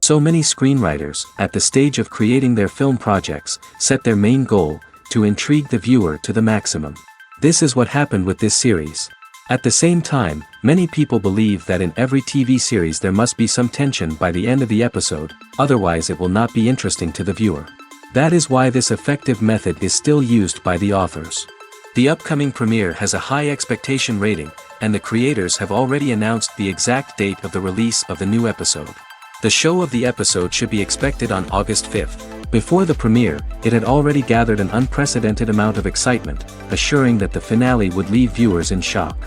So many screenwriters, at the stage of creating their film projects, set their main goal, to intrigue the viewer to the maximum. This is what happened with this series. At the same time, many people believe that in every TV series there must be some tension by the end of the episode, otherwise it will not be interesting to the viewer. That is why this effective method is still used by the authors. The upcoming premiere has a high expectation rating, and the creators have already announced the exact date of the release of the new episode. The show of the episode should be expected on August 5th. Before the premiere, it had already gathered an unprecedented amount of excitement, assuring that the finale would leave viewers in shock.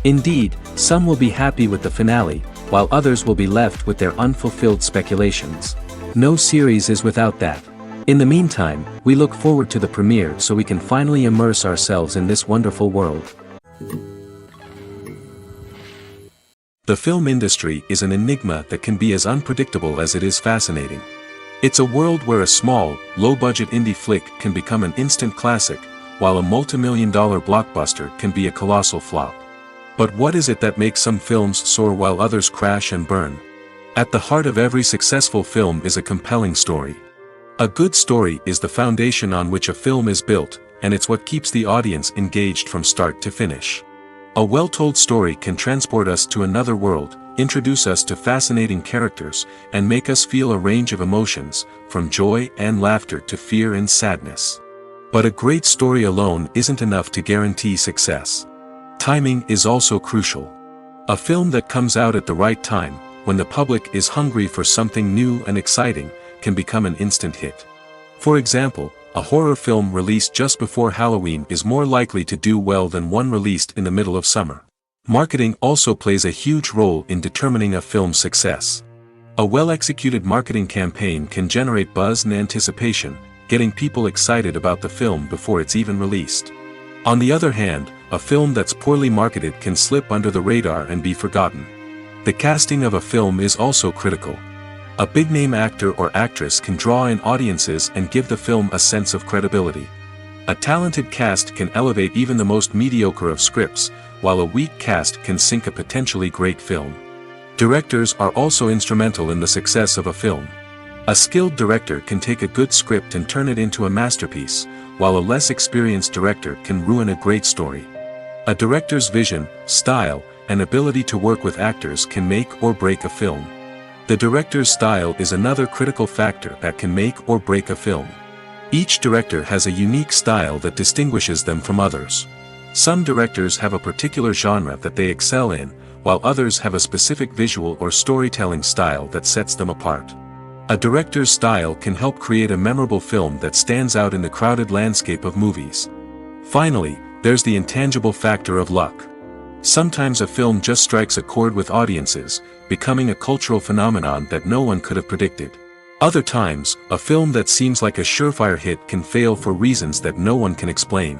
Indeed, some will be happy with the finale, while others will be left with their unfulfilled speculations. No series is without that. In the meantime, we look forward to the premiere so we can finally immerse ourselves in this wonderful world. The film industry is an enigma that can be as unpredictable as it is fascinating. It's a world where a small, low-budget indie flick can become an instant classic, while a multi-million-dollar blockbuster can be a colossal flop. But what is it that makes some films soar while others crash and burn? At the heart of every successful film is a compelling story. A good story is the foundation on which a film is built, and it's what keeps the audience engaged from start to finish. A well-told story can transport us to another world, introduce us to fascinating characters, and make us feel a range of emotions, from joy and laughter to fear and sadness. But a great story alone isn't enough to guarantee success. Timing is also crucial. A film that comes out at the right time, when the public is hungry for something new and exciting, can become an instant hit. For example, a horror film released just before Halloween is more likely to do well than one released in the middle of summer. Marketing also plays a huge role in determining a film's success. A well-executed marketing campaign can generate buzz and anticipation, getting people excited about the film before it's even released. On the other hand, a film that's poorly marketed can slip under the radar and be forgotten. The casting of a film is also critical. A big-name actor or actress can draw in audiences and give the film a sense of credibility. A talented cast can elevate even the most mediocre of scripts, while a weak cast can sink a potentially great film. Directors are also instrumental in the success of a film. A skilled director can take a good script and turn it into a masterpiece, while a less experienced director can ruin a great story. A director's vision, style, and ability to work with actors can make or break a film. The director's style is another critical factor that can make or break a film. Each director has a unique style that distinguishes them from others. Some directors have a particular genre that they excel in, while others have a specific visual or storytelling style that sets them apart. A director's style can help create a memorable film that stands out in the crowded landscape of movies. Finally, there's the intangible factor of luck. Sometimes a film just strikes a chord with audiences, becoming a cultural phenomenon that no one could have predicted. Other times, a film that seems like a surefire hit can fail for reasons that no one can explain.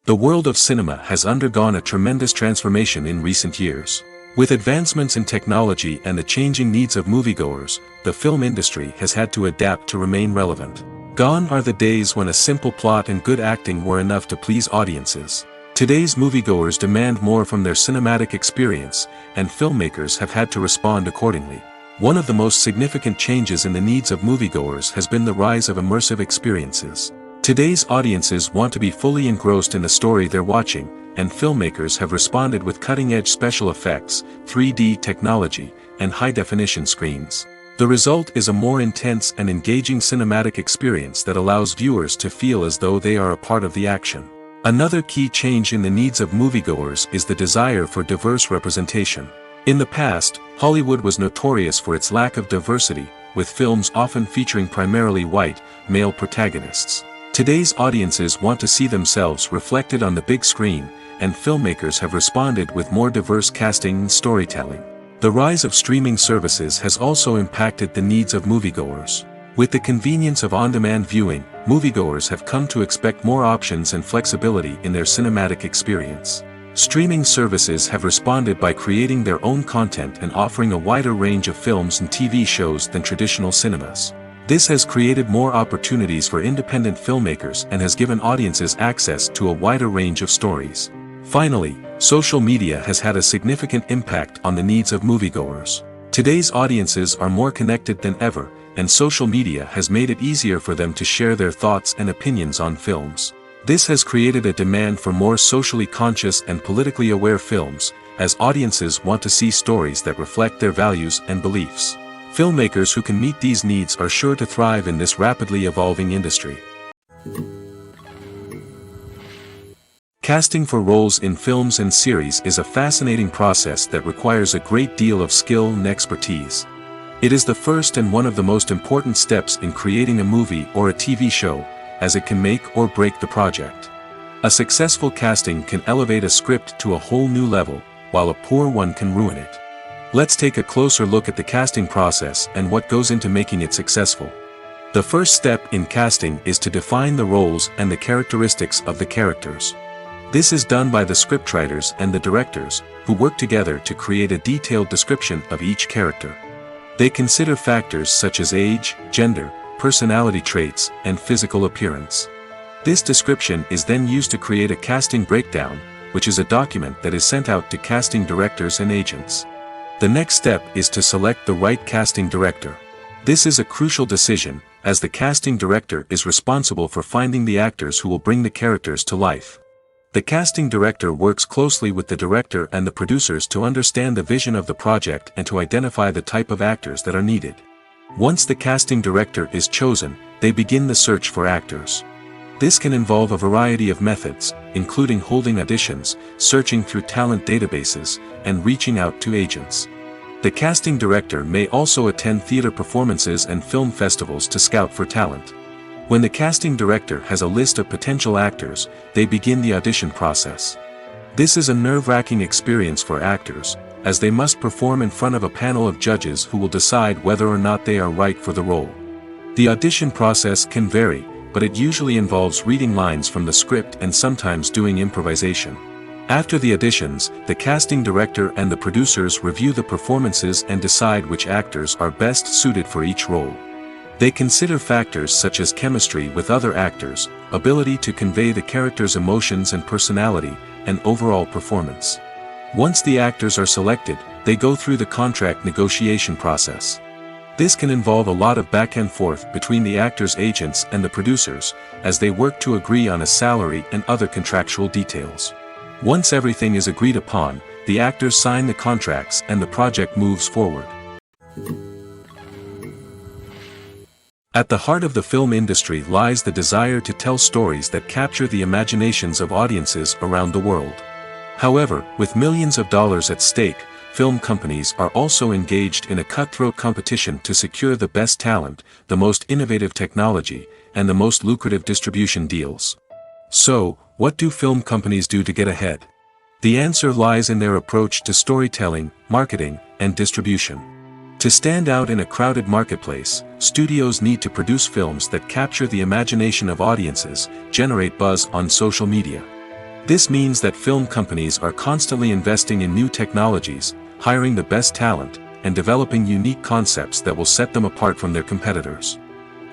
The world of cinema has undergone a tremendous transformation in recent years. With advancements in technology and the changing needs of moviegoers, the film industry has had to adapt to remain relevant. Gone are the days when a simple plot and good acting were enough to please audiences. Today's moviegoers demand more from their cinematic experience, and filmmakers have had to respond accordingly. One of the most significant changes in the needs of moviegoers has been the rise of immersive experiences. Today's audiences want to be fully engrossed in the story they're watching, and filmmakers have responded with cutting-edge special effects, 3D technology, and high-definition screens. The result is a more intense and engaging cinematic experience that allows viewers to feel as though they are a part of the action. Another key change in the needs of moviegoers is the desire for diverse representation. In the past, Hollywood was notorious for its lack of diversity, with films often featuring primarily white, male protagonists. Today's audiences want to see themselves reflected on the big screen, and filmmakers have responded with more diverse casting and storytelling. The rise of streaming services has also impacted the needs of moviegoers. With the convenience of on-demand viewing, moviegoers have come to expect more options and flexibility in their cinematic experience. Streaming services have responded by creating their own content and offering a wider range of films and TV shows than traditional cinemas. This has created more opportunities for independent filmmakers and has given audiences access to a wider range of stories. Finally, social media has had a significant impact on the needs of moviegoers. Today's audiences are more connected than ever, and social media has made it easier for them to share their thoughts and opinions on films. This has created a demand for more socially conscious and politically aware films, as audiences want to see stories that reflect their values and beliefs. Filmmakers who can meet these needs are sure to thrive in this rapidly evolving industry. Casting for roles in films and series is a fascinating process that requires a great deal of skill and expertise. It is the first and one of the most important steps in creating a movie or a TV show, as it can make or break the project. A successful casting can elevate a script to a whole new level, while a poor one can ruin it. Let's take a closer look at the casting process and what goes into making it successful. The first step in casting is to define the roles and the characteristics of the characters. This is done by the scriptwriters and the directors, who work together to create a detailed description of each character. They consider factors such as age, gender, personality traits, and physical appearance. This description is then used to create a casting breakdown, which is a document that is sent out to casting directors and agents. The next step is to select the right casting director. This is a crucial decision, as the casting director is responsible for finding the actors who will bring the characters to life. The casting director works closely with the director and the producers to understand the vision of the project and to identify the type of actors that are needed. Once the casting director is chosen, they begin the search for actors. This can involve a variety of methods, including holding auditions, searching through talent databases, and reaching out to agents. The casting director may also attend theater performances and film festivals to scout for talent. When the casting director has a list of potential actors, they begin the audition process. This is a nerve-wracking experience for actors, as they must perform in front of a panel of judges who will decide whether or not they are right for the role. The audition process can vary, but it usually involves reading lines from the script and sometimes doing improvisation. After the auditions, the casting director and the producers review the performances and decide which actors are best suited for each role. They consider factors such as chemistry with other actors, ability to convey the character's emotions and personality, and overall performance. Once the actors are selected, they go through the contract negotiation process. This can involve a lot of back and forth between the actors' agents and the producers, as they work to agree on a salary and other contractual details. Once everything is agreed upon, the actors sign the contracts and the project moves forward. At the heart of the film industry lies the desire to tell stories that capture the imaginations of audiences around the world. However, with millions of dollars at stake, film companies are also engaged in a cutthroat competition to secure the best talent, the most innovative technology, and the most lucrative distribution deals. So, what do film companies do to get ahead? The answer lies in their approach to storytelling, marketing, and distribution. To stand out in a crowded marketplace, studios need to produce films that capture the imagination of audiences, generate buzz on social media. This means that film companies are constantly investing in new technologies, hiring the best talent, and developing unique concepts that will set them apart from their competitors.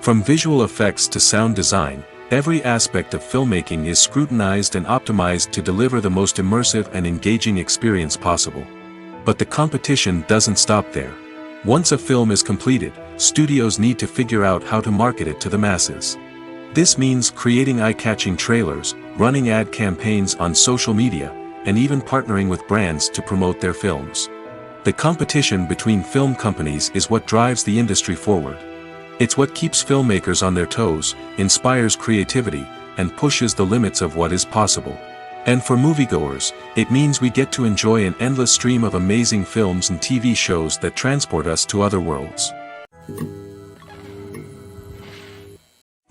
From visual effects to sound design, every aspect of filmmaking is scrutinized and optimized to deliver the most immersive and engaging experience possible. But the competition doesn't stop there. Once a film is completed, studios need to figure out how to market it to the masses. This means creating eye-catching trailers, running ad campaigns on social media, and even partnering with brands to promote their films. The competition between film companies is what drives the industry forward. It's what keeps filmmakers on their toes, inspires creativity, and pushes the limits of what is possible. And for moviegoers, it means we get to enjoy an endless stream of amazing films and TV shows that transport us to other worlds.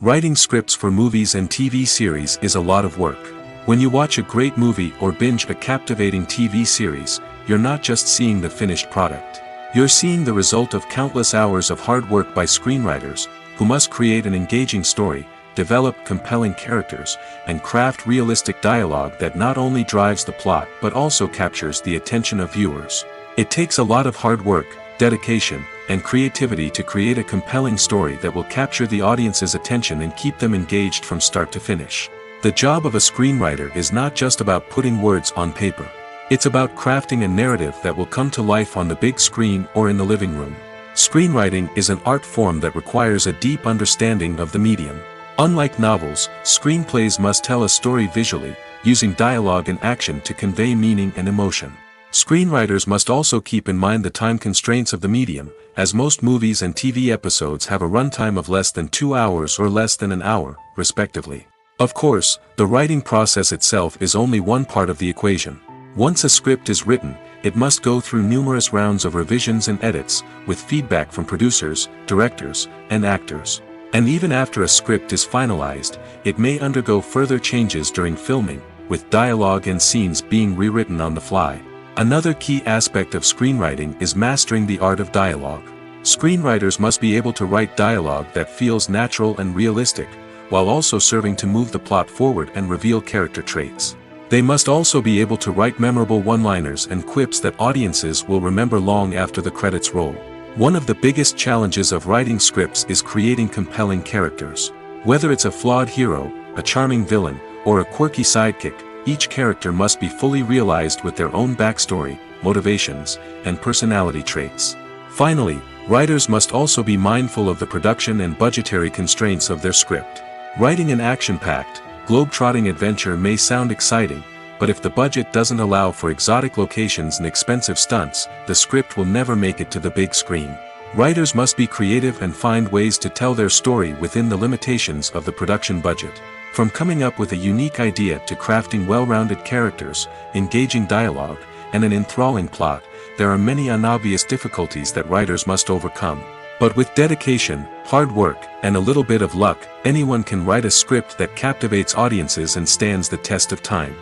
Writing scripts for movies and TV series is a lot of work. When you watch a great movie or binge a captivating TV series, you're not just seeing the finished product. You're seeing the result of countless hours of hard work by screenwriters, who must create an engaging story, develop compelling characters, and craft realistic dialogue that not only drives the plot but also captures the attention of viewers. It takes a lot of hard work, dedication, and creativity to create a compelling story that will capture the audience's attention and keep them engaged from start to finish. The job of a screenwriter is not just about putting words on paper. It's about crafting a narrative that will come to life on the big screen or in the living room. Screenwriting is an art form that requires a deep understanding of the medium. Unlike novels, screenplays must tell a story visually, using dialogue and action to convey meaning and emotion. Screenwriters must also keep in mind the time constraints of the medium, as most movies and TV episodes have a runtime of less than 2 hours or less than an hour, respectively. Of course, the writing process itself is only one part of the equation. Once a script is written, it must go through numerous rounds of revisions and edits, with feedback from producers, directors, and actors. And even after a script is finalized, it may undergo further changes during filming, with dialogue and scenes being rewritten on the fly. Another key aspect of screenwriting is mastering the art of dialogue. Screenwriters must be able to write dialogue that feels natural and realistic, while also serving to move the plot forward and reveal character traits. They must also be able to write memorable one-liners and quips that audiences will remember long after the credits roll. One of the biggest challenges of writing scripts is creating compelling characters. Whether it's a flawed hero, a charming villain, or a quirky sidekick, each character must be fully realized with their own backstory, motivations, and personality traits. Finally, writers must also be mindful of the production and budgetary constraints of their script. Writing an action-packed, globe-trotting adventure may sound exciting, but if the budget doesn't allow for exotic locations and expensive stunts, the script will never make it to the big screen. Writers must be creative and find ways to tell their story within the limitations of the production budget. From coming up with a unique idea to crafting well-rounded characters, engaging dialogue, and an enthralling plot, there are many unobvious difficulties that writers must overcome. But with dedication, hard work, and a little bit of luck, anyone can write a script that captivates audiences and stands the test of time.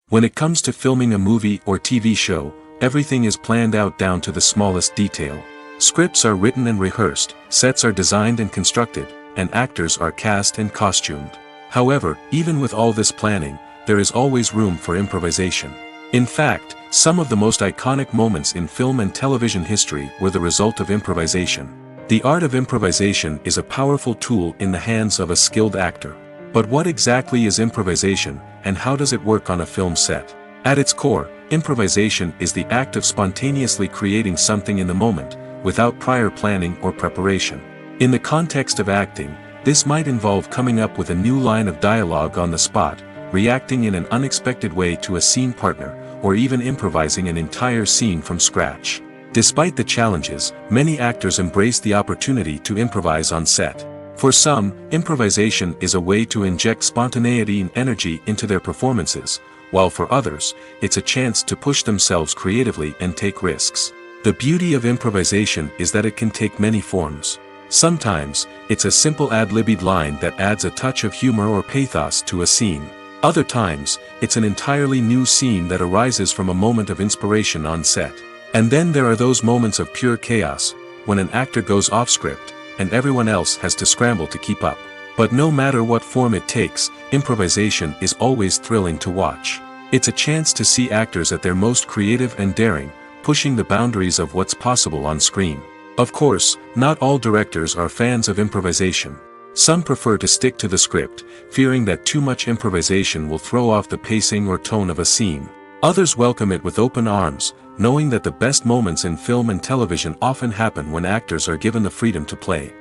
When it comes to filming a movie or TV show, everything is planned out down to the smallest detail. Scripts are written and rehearsed, sets are designed and constructed, and actors are cast and costumed. However, even with all this planning, there is always room for improvisation. In fact, some of the most iconic moments in film and television history were the result of improvisation. The art of improvisation is a powerful tool in the hands of a skilled actor. But what exactly is improvisation, and how does it work on a film set? At its core, improvisation is the act of spontaneously creating something in the moment, without prior planning or preparation. In the context of acting, this might involve coming up with a new line of dialogue on the spot, reacting in an unexpected way to a scene partner, or even improvising an entire scene from scratch. Despite the challenges, many actors embrace the opportunity to improvise on set. For some, improvisation is a way to inject spontaneity and energy into their performances, while for others, it's a chance to push themselves creatively and take risks. The beauty of improvisation is that it can take many forms. Sometimes, it's a simple ad-libbed line that adds a touch of humor or pathos to a scene. Other times, it's an entirely new scene that arises from a moment of inspiration on set. And then there are those moments of pure chaos, when an actor goes off script, and everyone else has to scramble to keep up. But no matter what form it takes, improvisation is always thrilling to watch. It's a chance to see actors at their most creative and daring, pushing the boundaries of what's possible on screen. Of course, not all directors are fans of improvisation. Some prefer to stick to the script, fearing that too much improvisation will throw off the pacing or tone of a scene. Others welcome it with open arms, knowing that the best moments in film and television often happen when actors are given the freedom to play.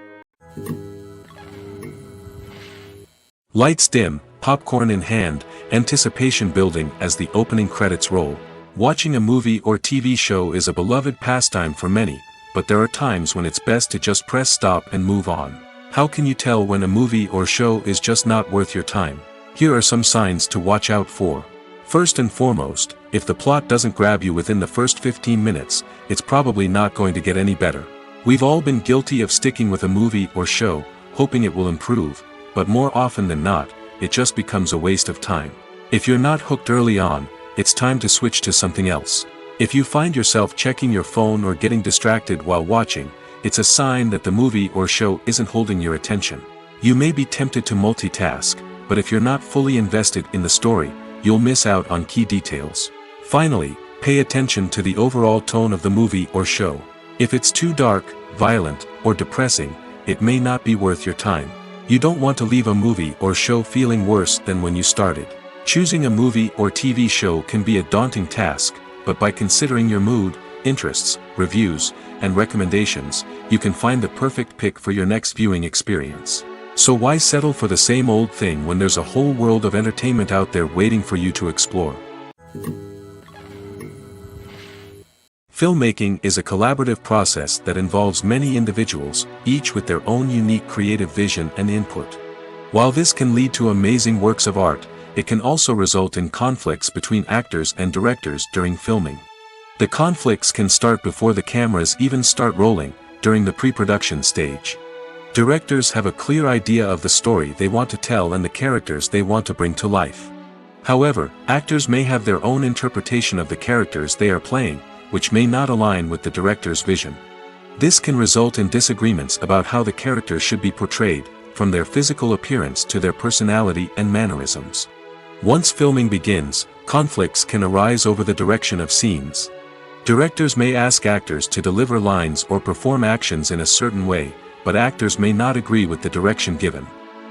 Lights dim, popcorn in hand, anticipation building as the opening credits roll. Watching a movie or TV show is a beloved pastime for many, but there are times when it's best to just press stop and move on. How can you tell when a movie or show is just not worth your time? Here are some signs to watch out for. First and foremost, if the plot doesn't grab you within the first 15 minutes, it's probably not going to get any better. We've all been guilty of sticking with a movie or show, hoping it will improve, but more often than not, it just becomes a waste of time. If you're not hooked early on, it's time to switch to something else. If you find yourself checking your phone or getting distracted while watching, it's a sign that the movie or show isn't holding your attention. You may be tempted to multitask, but if you're not fully invested in the story, you'll miss out on key details. Finally, pay attention to the overall tone of the movie or show. If it's too dark, violent, or depressing, it may not be worth your time. You don't want to leave a movie or show feeling worse than when you started. Choosing a movie or TV show can be a daunting task, but by considering your mood, interests, reviews, and recommendations, you can find the perfect pick for your next viewing experience. So why settle for the same old thing when there's a whole world of entertainment out there waiting for you to explore? Filmmaking is a collaborative process that involves many individuals, each with their own unique creative vision and input. While this can lead to amazing works of art, it can also result in conflicts between actors and directors during filming. The conflicts can start before the cameras even start rolling, during the pre-production stage. Directors have a clear idea of the story they want to tell and the characters they want to bring to life. However, actors may have their own interpretation of the characters they are playing, which may not align with the director's vision. This can result in disagreements about how the characters should be portrayed, from their physical appearance to their personality and mannerisms. Once filming begins, conflicts can arise over the direction of scenes. Directors may ask actors to deliver lines or perform actions in a certain way, but actors may not agree with the direction given.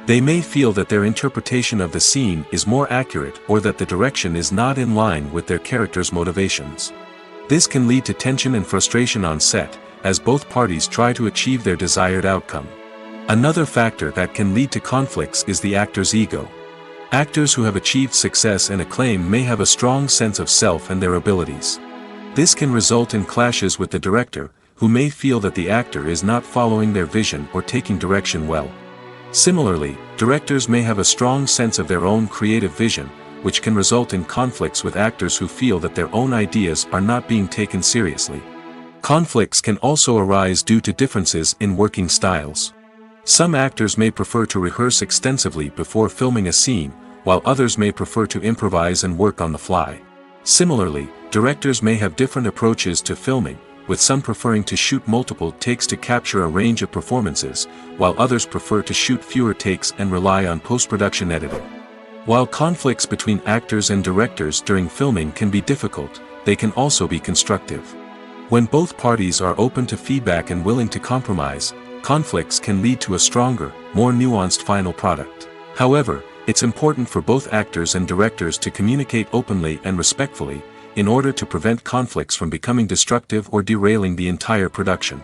They may feel that their interpretation of the scene is more accurate or that the direction is not in line with their character's motivations. This can lead to tension and frustration on set, as both parties try to achieve their desired outcome. Another factor that can lead to conflicts is the actor's ego. Actors who have achieved success and acclaim may have a strong sense of self and their abilities. This can result in clashes with the director, who may feel that the actor is not following their vision or taking direction well. Similarly, directors may have a strong sense of their own creative vision, which can result in conflicts with actors who feel that their own ideas are not being taken seriously. Conflicts can also arise due to differences in working styles. Some actors may prefer to rehearse extensively before filming a scene, while others may prefer to improvise and work on the fly. Similarly, directors may have different approaches to filming, with some preferring to shoot multiple takes to capture a range of performances, while others prefer to shoot fewer takes and rely on post-production editing. While conflicts between actors and directors during filming can be difficult, they can also be constructive. When both parties are open to feedback and willing to compromise, conflicts can lead to a stronger, more nuanced final product. However, it's important for both actors and directors to communicate openly and respectfully, in order to prevent conflicts from becoming destructive or derailing the entire production.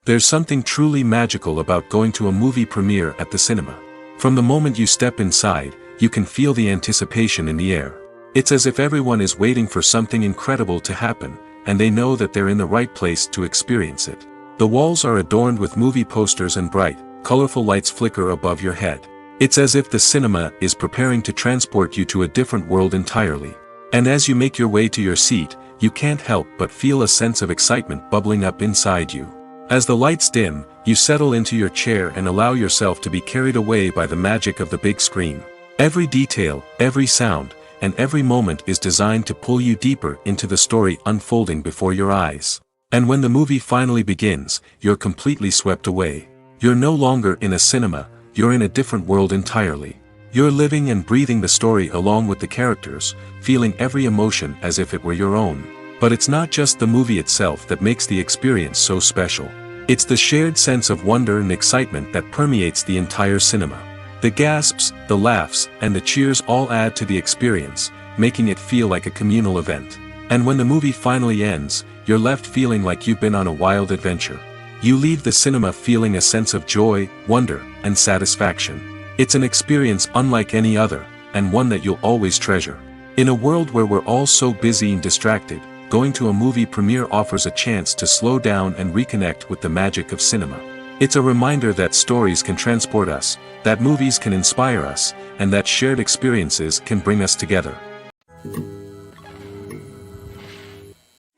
There's something truly magical about going to a movie premiere at the cinema. From the moment you step inside, you can feel the anticipation in the air. It's as if everyone is waiting for something incredible to happen, and they know that they're in the right place to experience it. The walls are adorned with movie posters and bright, colorful lights flicker above your head. It's as if the cinema is preparing to transport you to a different world entirely. And as you make your way to your seat, you can't help but feel a sense of excitement bubbling up inside you. As the lights dim, you settle into your chair and allow yourself to be carried away by the magic of the big screen. Every detail, every sound, and every moment is designed to pull you deeper into the story unfolding before your eyes. And when the movie finally begins, you're completely swept away. You're no longer in a cinema, you're in a different world entirely. You're living and breathing the story along with the characters, feeling every emotion as if it were your own. But it's not just the movie itself that makes the experience so special. It's the shared sense of wonder and excitement that permeates the entire cinema. The gasps, the laughs, and the cheers all add to the experience, making it feel like a communal event. And when the movie finally ends, you're left feeling like you've been on a wild adventure. You leave the cinema feeling a sense of joy, wonder, and satisfaction. It's an experience unlike any other, and one that you'll always treasure. In a world where we're all so busy and distracted, going to a movie premiere offers a chance to slow down and reconnect with the magic of cinema. It's a reminder that stories can transport us, that movies can inspire us, and that shared experiences can bring us together.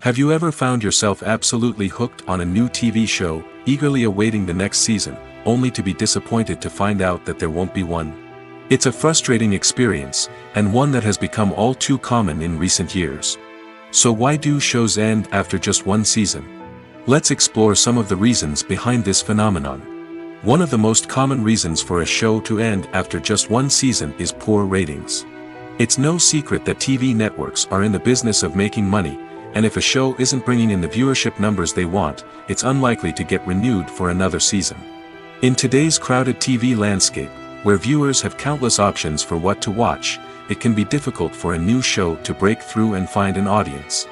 Have you ever found yourself absolutely hooked on a new TV show, eagerly awaiting the next season, only to be disappointed to find out that there won't be one? It's a frustrating experience, and one that has become all too common in recent years. So why do shows end after just one season? Let's explore some of the reasons behind this phenomenon. One of the most common reasons for a show to end after just one season is poor ratings. It's no secret that TV networks are in the business of making money, and if a show isn't bringing in the viewership numbers they want, it's unlikely to get renewed for another season. In today's crowded TV landscape, where viewers have countless options for what to watch, it can be difficult for a new show to break through and find an audience.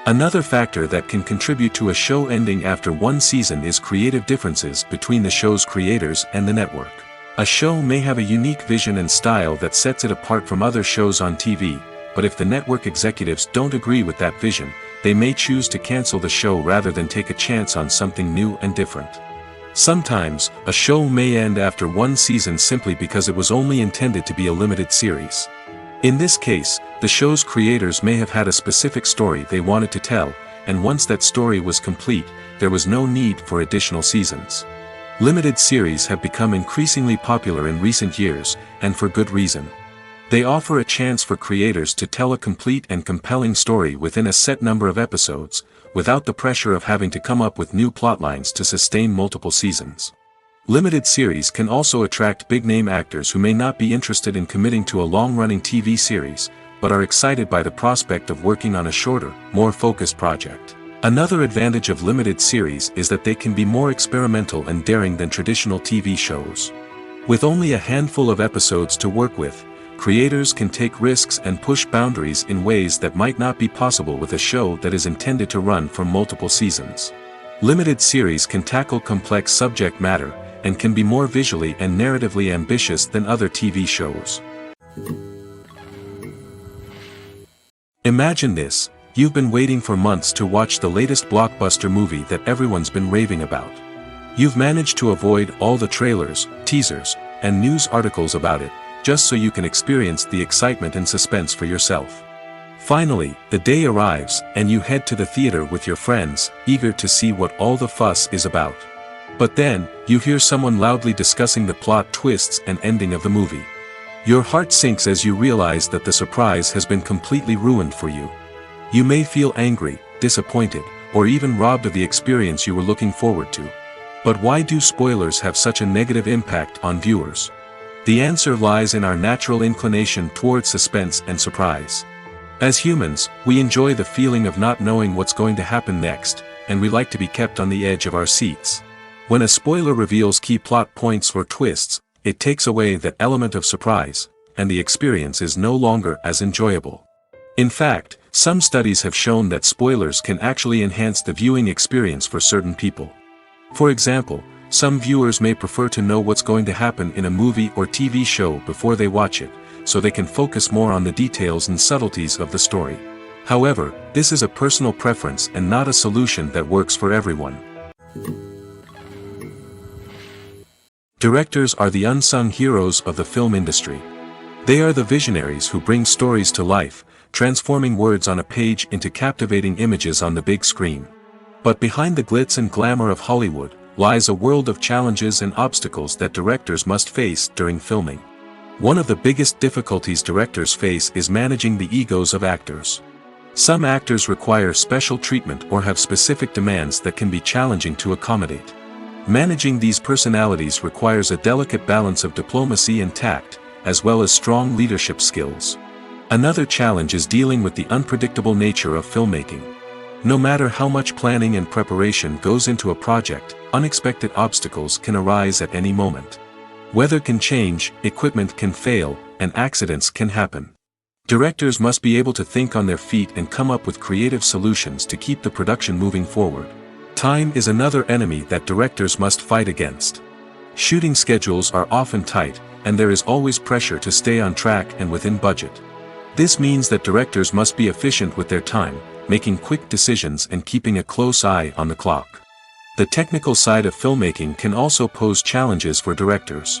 Another factor that can contribute to a show ending after one season is creative differences between the show's creators and the network. A show may have a unique vision and style that sets it apart from other shows on TV, but if the network executives don't agree with that vision, they may choose to cancel the show rather than take a chance on something new and different. Sometimes, a show may end after one season simply because it was only intended to be a limited series. In this case, the show's creators may have had a specific story they wanted to tell, and once that story was complete, there was no need for additional seasons. Limited series have become increasingly popular in recent years, and for good reason. They offer a chance for creators to tell a complete and compelling story within a set number of episodes, without the pressure of having to come up with new plotlines to sustain multiple seasons. Limited series can also attract big-name actors who may not be interested in committing to a long-running TV series, but are excited by the prospect of working on a shorter, more focused project. Another advantage of limited series is that they can be more experimental and daring than traditional TV shows. With only a handful of episodes to work with, creators can take risks and push boundaries in ways that might not be possible with a show that is intended to run for multiple seasons. Limited series can tackle complex subject matter, and can be more visually and narratively ambitious than other TV shows. Imagine this. You've been waiting for months to watch the latest blockbuster movie that everyone's been raving about. You've managed to avoid all the trailers, teasers, and news articles about it, just so you can experience the excitement and suspense for yourself. Finally, the day arrives, and you head to the theater with your friends, eager to see what all the fuss is about. But then, you hear someone loudly discussing the plot twists and ending of the movie. Your heart sinks as you realize that the surprise has been completely ruined for you. You may feel angry, disappointed, or even robbed of the experience you were looking forward to. But why do spoilers have such a negative impact on viewers? The answer lies in our natural inclination towards suspense and surprise. As humans, we enjoy the feeling of not knowing what's going to happen next, and we like to be kept on the edge of our seats. When a spoiler reveals key plot points or twists, it takes away that element of surprise, and the experience is no longer as enjoyable. In fact, some studies have shown that spoilers can actually enhance the viewing experience for certain people. For example, some viewers may prefer to know what's going to happen in a movie or TV show before they watch it, so they can focus more on the details and subtleties of the story. However, this is a personal preference and not a solution that works for everyone. Directors are the unsung heroes of the film industry. They are the visionaries who bring stories to life, transforming words on a page into captivating images on the big screen. But behind the glitz and glamour of Hollywood, lies a world of challenges and obstacles that directors must face during filming. One of the biggest difficulties directors face is managing the egos of actors. Some actors require special treatment or have specific demands that can be challenging to accommodate. Managing these personalities requires a delicate balance of diplomacy and tact, as well as strong leadership skills. Another challenge is dealing with the unpredictable nature of filmmaking. No matter how much planning and preparation goes into a project, unexpected obstacles can arise at any moment. Weather can change, equipment can fail, and accidents can happen. Directors must be able to think on their feet and come up with creative solutions to keep the production moving forward. Time is another enemy that directors must fight against. Shooting schedules are often tight, and there is always pressure to stay on track and within budget. This means that directors must be efficient with their time, making quick decisions and keeping a close eye on the clock. The technical side of filmmaking can also pose challenges for directors.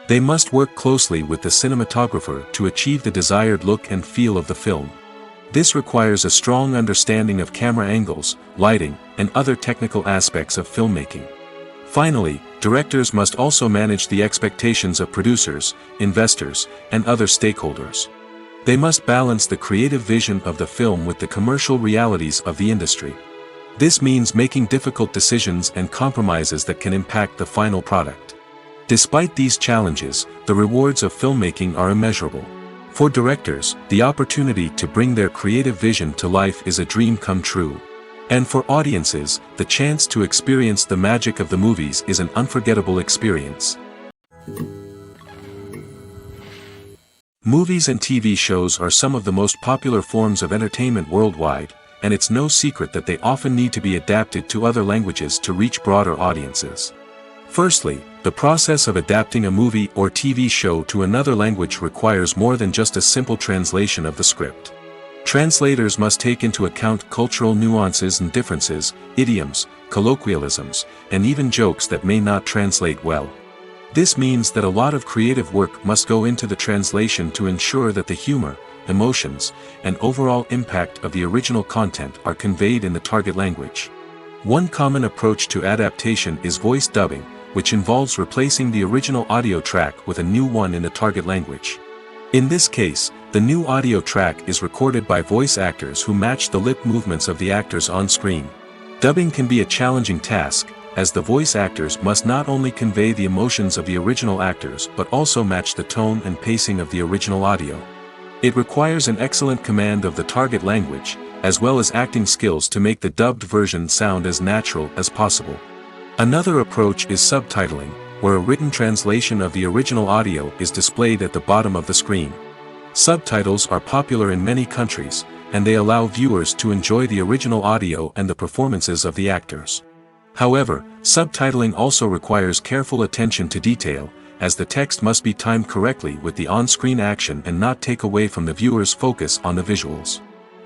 They must work closely with the cinematographer to achieve the desired look and feel of the film. This requires a strong understanding of camera angles, lighting, and other technical aspects of filmmaking. Finally, directors must also manage the expectations of producers, investors, and other stakeholders. They must balance the creative vision of the film with the commercial realities of the industry. This means making difficult decisions and compromises that can impact the final product. Despite these challenges, the rewards of filmmaking are immeasurable. For directors, the opportunity to bring their creative vision to life is a dream come true. And for audiences, the chance to experience the magic of the movies is an unforgettable experience. Movies and TV shows are some of the most popular forms of entertainment worldwide, and it's no secret that they often need to be adapted to other languages to reach broader audiences. Firstly, the process of adapting a movie or TV show to another language requires more than just a simple translation of the script. Translators must take into account cultural nuances and differences, idioms, colloquialisms, and even jokes that may not translate well. This means that a lot of creative work must go into the translation to ensure that the humor, emotions, and overall impact of the original content are conveyed in the target language. One common approach to adaptation is voice dubbing, which involves replacing the original audio track with a new one in the target language. In this case, the new audio track is recorded by voice actors who match the lip movements of the actors on screen. Dubbing can be a challenging task, as the voice actors must not only convey the emotions of the original actors but also match the tone and pacing of the original audio. It requires an excellent command of the target language, as well as acting skills to make the dubbed version sound as natural as possible. Another approach is subtitling, where a written translation of the original audio is displayed at the bottom of the screen. Subtitles are popular in many countries, and they allow viewers to enjoy the original audio and the performances of the actors. However, subtitling also requires careful attention to detail, as the text must be timed correctly with the on-screen action and not take away from the viewer's focus on the visuals.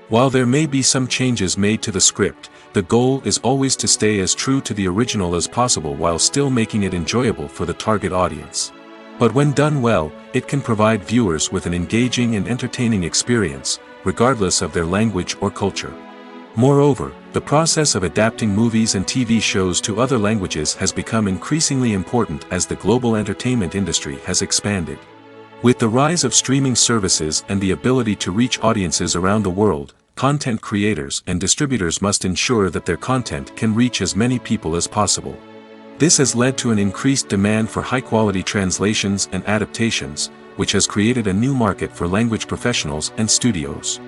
While there may be some changes made to the script, the goal is always to stay as true to the original as possible while still making it enjoyable for the target audience. But when done well, it can provide viewers with an engaging and entertaining experience, regardless of their language or culture. Moreover, the process of adapting movies and TV shows to other languages has become increasingly important as the global entertainment industry has expanded. With the rise of streaming services and the ability to reach audiences around the world, content creators and distributors must ensure that their content can reach as many people as possible. This has led to an increased demand for high-quality translations and adaptations, which has created a new market for language professionals and studios.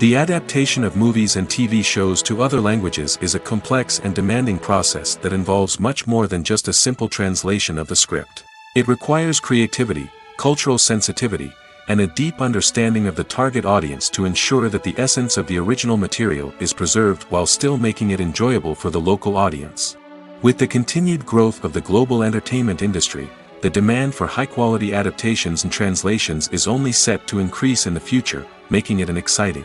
The adaptation of movies and TV shows to other languages is a complex and demanding process that involves much more than just a simple translation of the script. It requires creativity, cultural sensitivity, and a deep understanding of the target audience to ensure that the essence of the original material is preserved while still making it enjoyable for the local audience. With the continued growth of the global entertainment industry, the demand for high-quality adaptations and translations is only set to increase in the future, making it an exciting.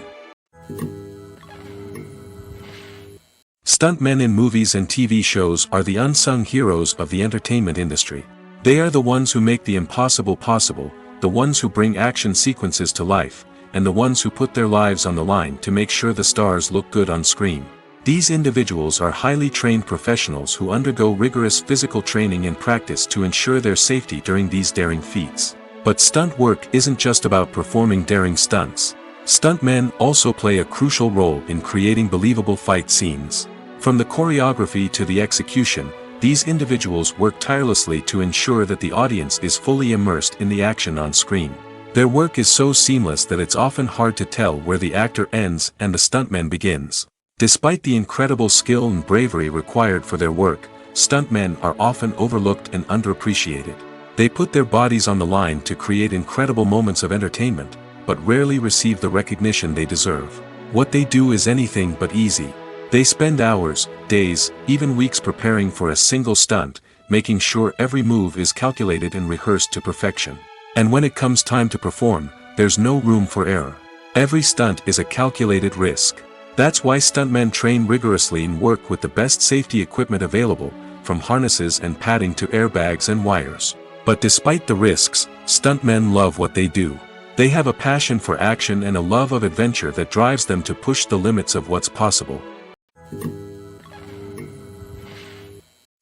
Stuntmen in movies and TV shows are the unsung heroes of the entertainment industry. They are the ones who make the impossible possible, the ones who bring action sequences to life, and the ones who put their lives on the line to make sure the stars look good on screen. These individuals are highly trained professionals who undergo rigorous physical training and practice to ensure their safety during these daring feats. But stunt work isn't just about performing daring stunts. Stuntmen also play a crucial role in creating believable fight scenes. From the choreography to the execution, these individuals work tirelessly to ensure that the audience is fully immersed in the action on screen. Their work is so seamless that it's often hard to tell where the actor ends and the stuntman begins. Despite the incredible skill and bravery required for their work, stuntmen are often overlooked and underappreciated. They put their bodies on the line to create incredible moments of entertainment, but rarely receive the recognition they deserve. What they do is anything but easy. They spend hours, days, even weeks preparing for a single stunt, making sure every move is calculated and rehearsed to perfection. And when it comes time to perform, there's no room for error. Every stunt is a calculated risk. That's why stuntmen train rigorously and work with the best safety equipment available, from harnesses and padding to airbags and wires. But despite the risks, stuntmen love what they do. They have a passion for action and a love of adventure that drives them to push the limits of what's possible.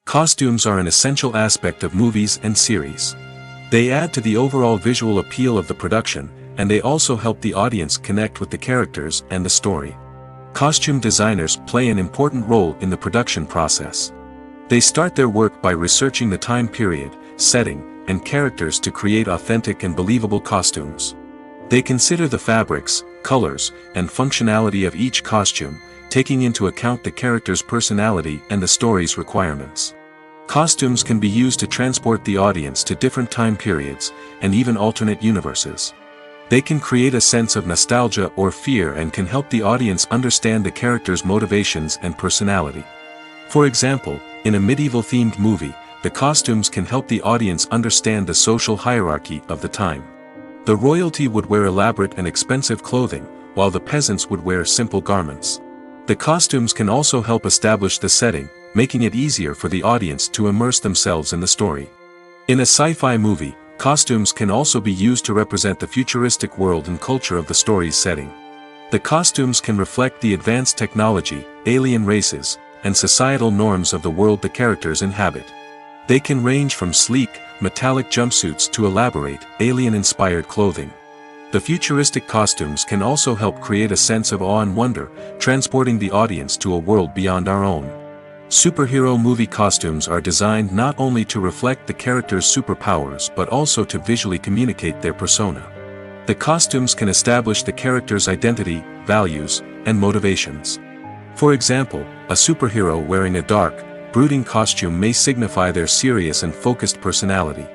Costumes are an essential aspect of movies and series. They add to the overall visual appeal of the production, and they also help the audience connect with the characters and the story. Costume designers play an important role in the production process. They start their work by researching the time period, setting, and characters to create authentic and believable costumes. They consider the fabrics, colors, and functionality of each costume, taking into account the character's personality and the story's requirements. Costumes can be used to transport the audience to different time periods, and even alternate universes. They can create a sense of nostalgia or fear and can help the audience understand the character's motivations and personality. For example, in a medieval-themed movie, the costumes can help the audience understand the social hierarchy of the time. The royalty would wear elaborate and expensive clothing, while the peasants would wear simple garments. The costumes can also help establish the setting, making it easier for the audience to immerse themselves in the story. In a sci-fi movie, costumes can also be used to represent the futuristic world and culture of the story's setting. The costumes can reflect the advanced technology, alien races, and societal norms of the world the characters inhabit. They can range from sleek, metallic jumpsuits to elaborate, alien-inspired clothing. The futuristic costumes can also help create a sense of awe and wonder, transporting the audience to a world beyond our own. Superhero movie costumes are designed not only to reflect the character's superpowers but also to visually communicate their persona. The costumes can establish the character's identity, values, and motivations. For example, a superhero wearing a dark, brooding costume may signify their serious and focused personality.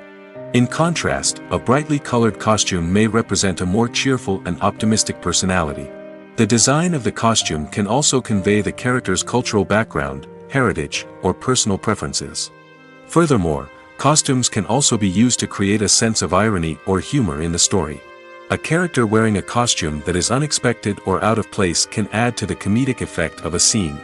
In contrast, a brightly colored costume may represent a more cheerful and optimistic personality. The design of the costume can also convey the character's cultural background, heritage, or personal preferences. Furthermore, costumes can also be used to create a sense of irony or humor in the story. A character wearing a costume that is unexpected or out of place can add to the comedic effect of a scene.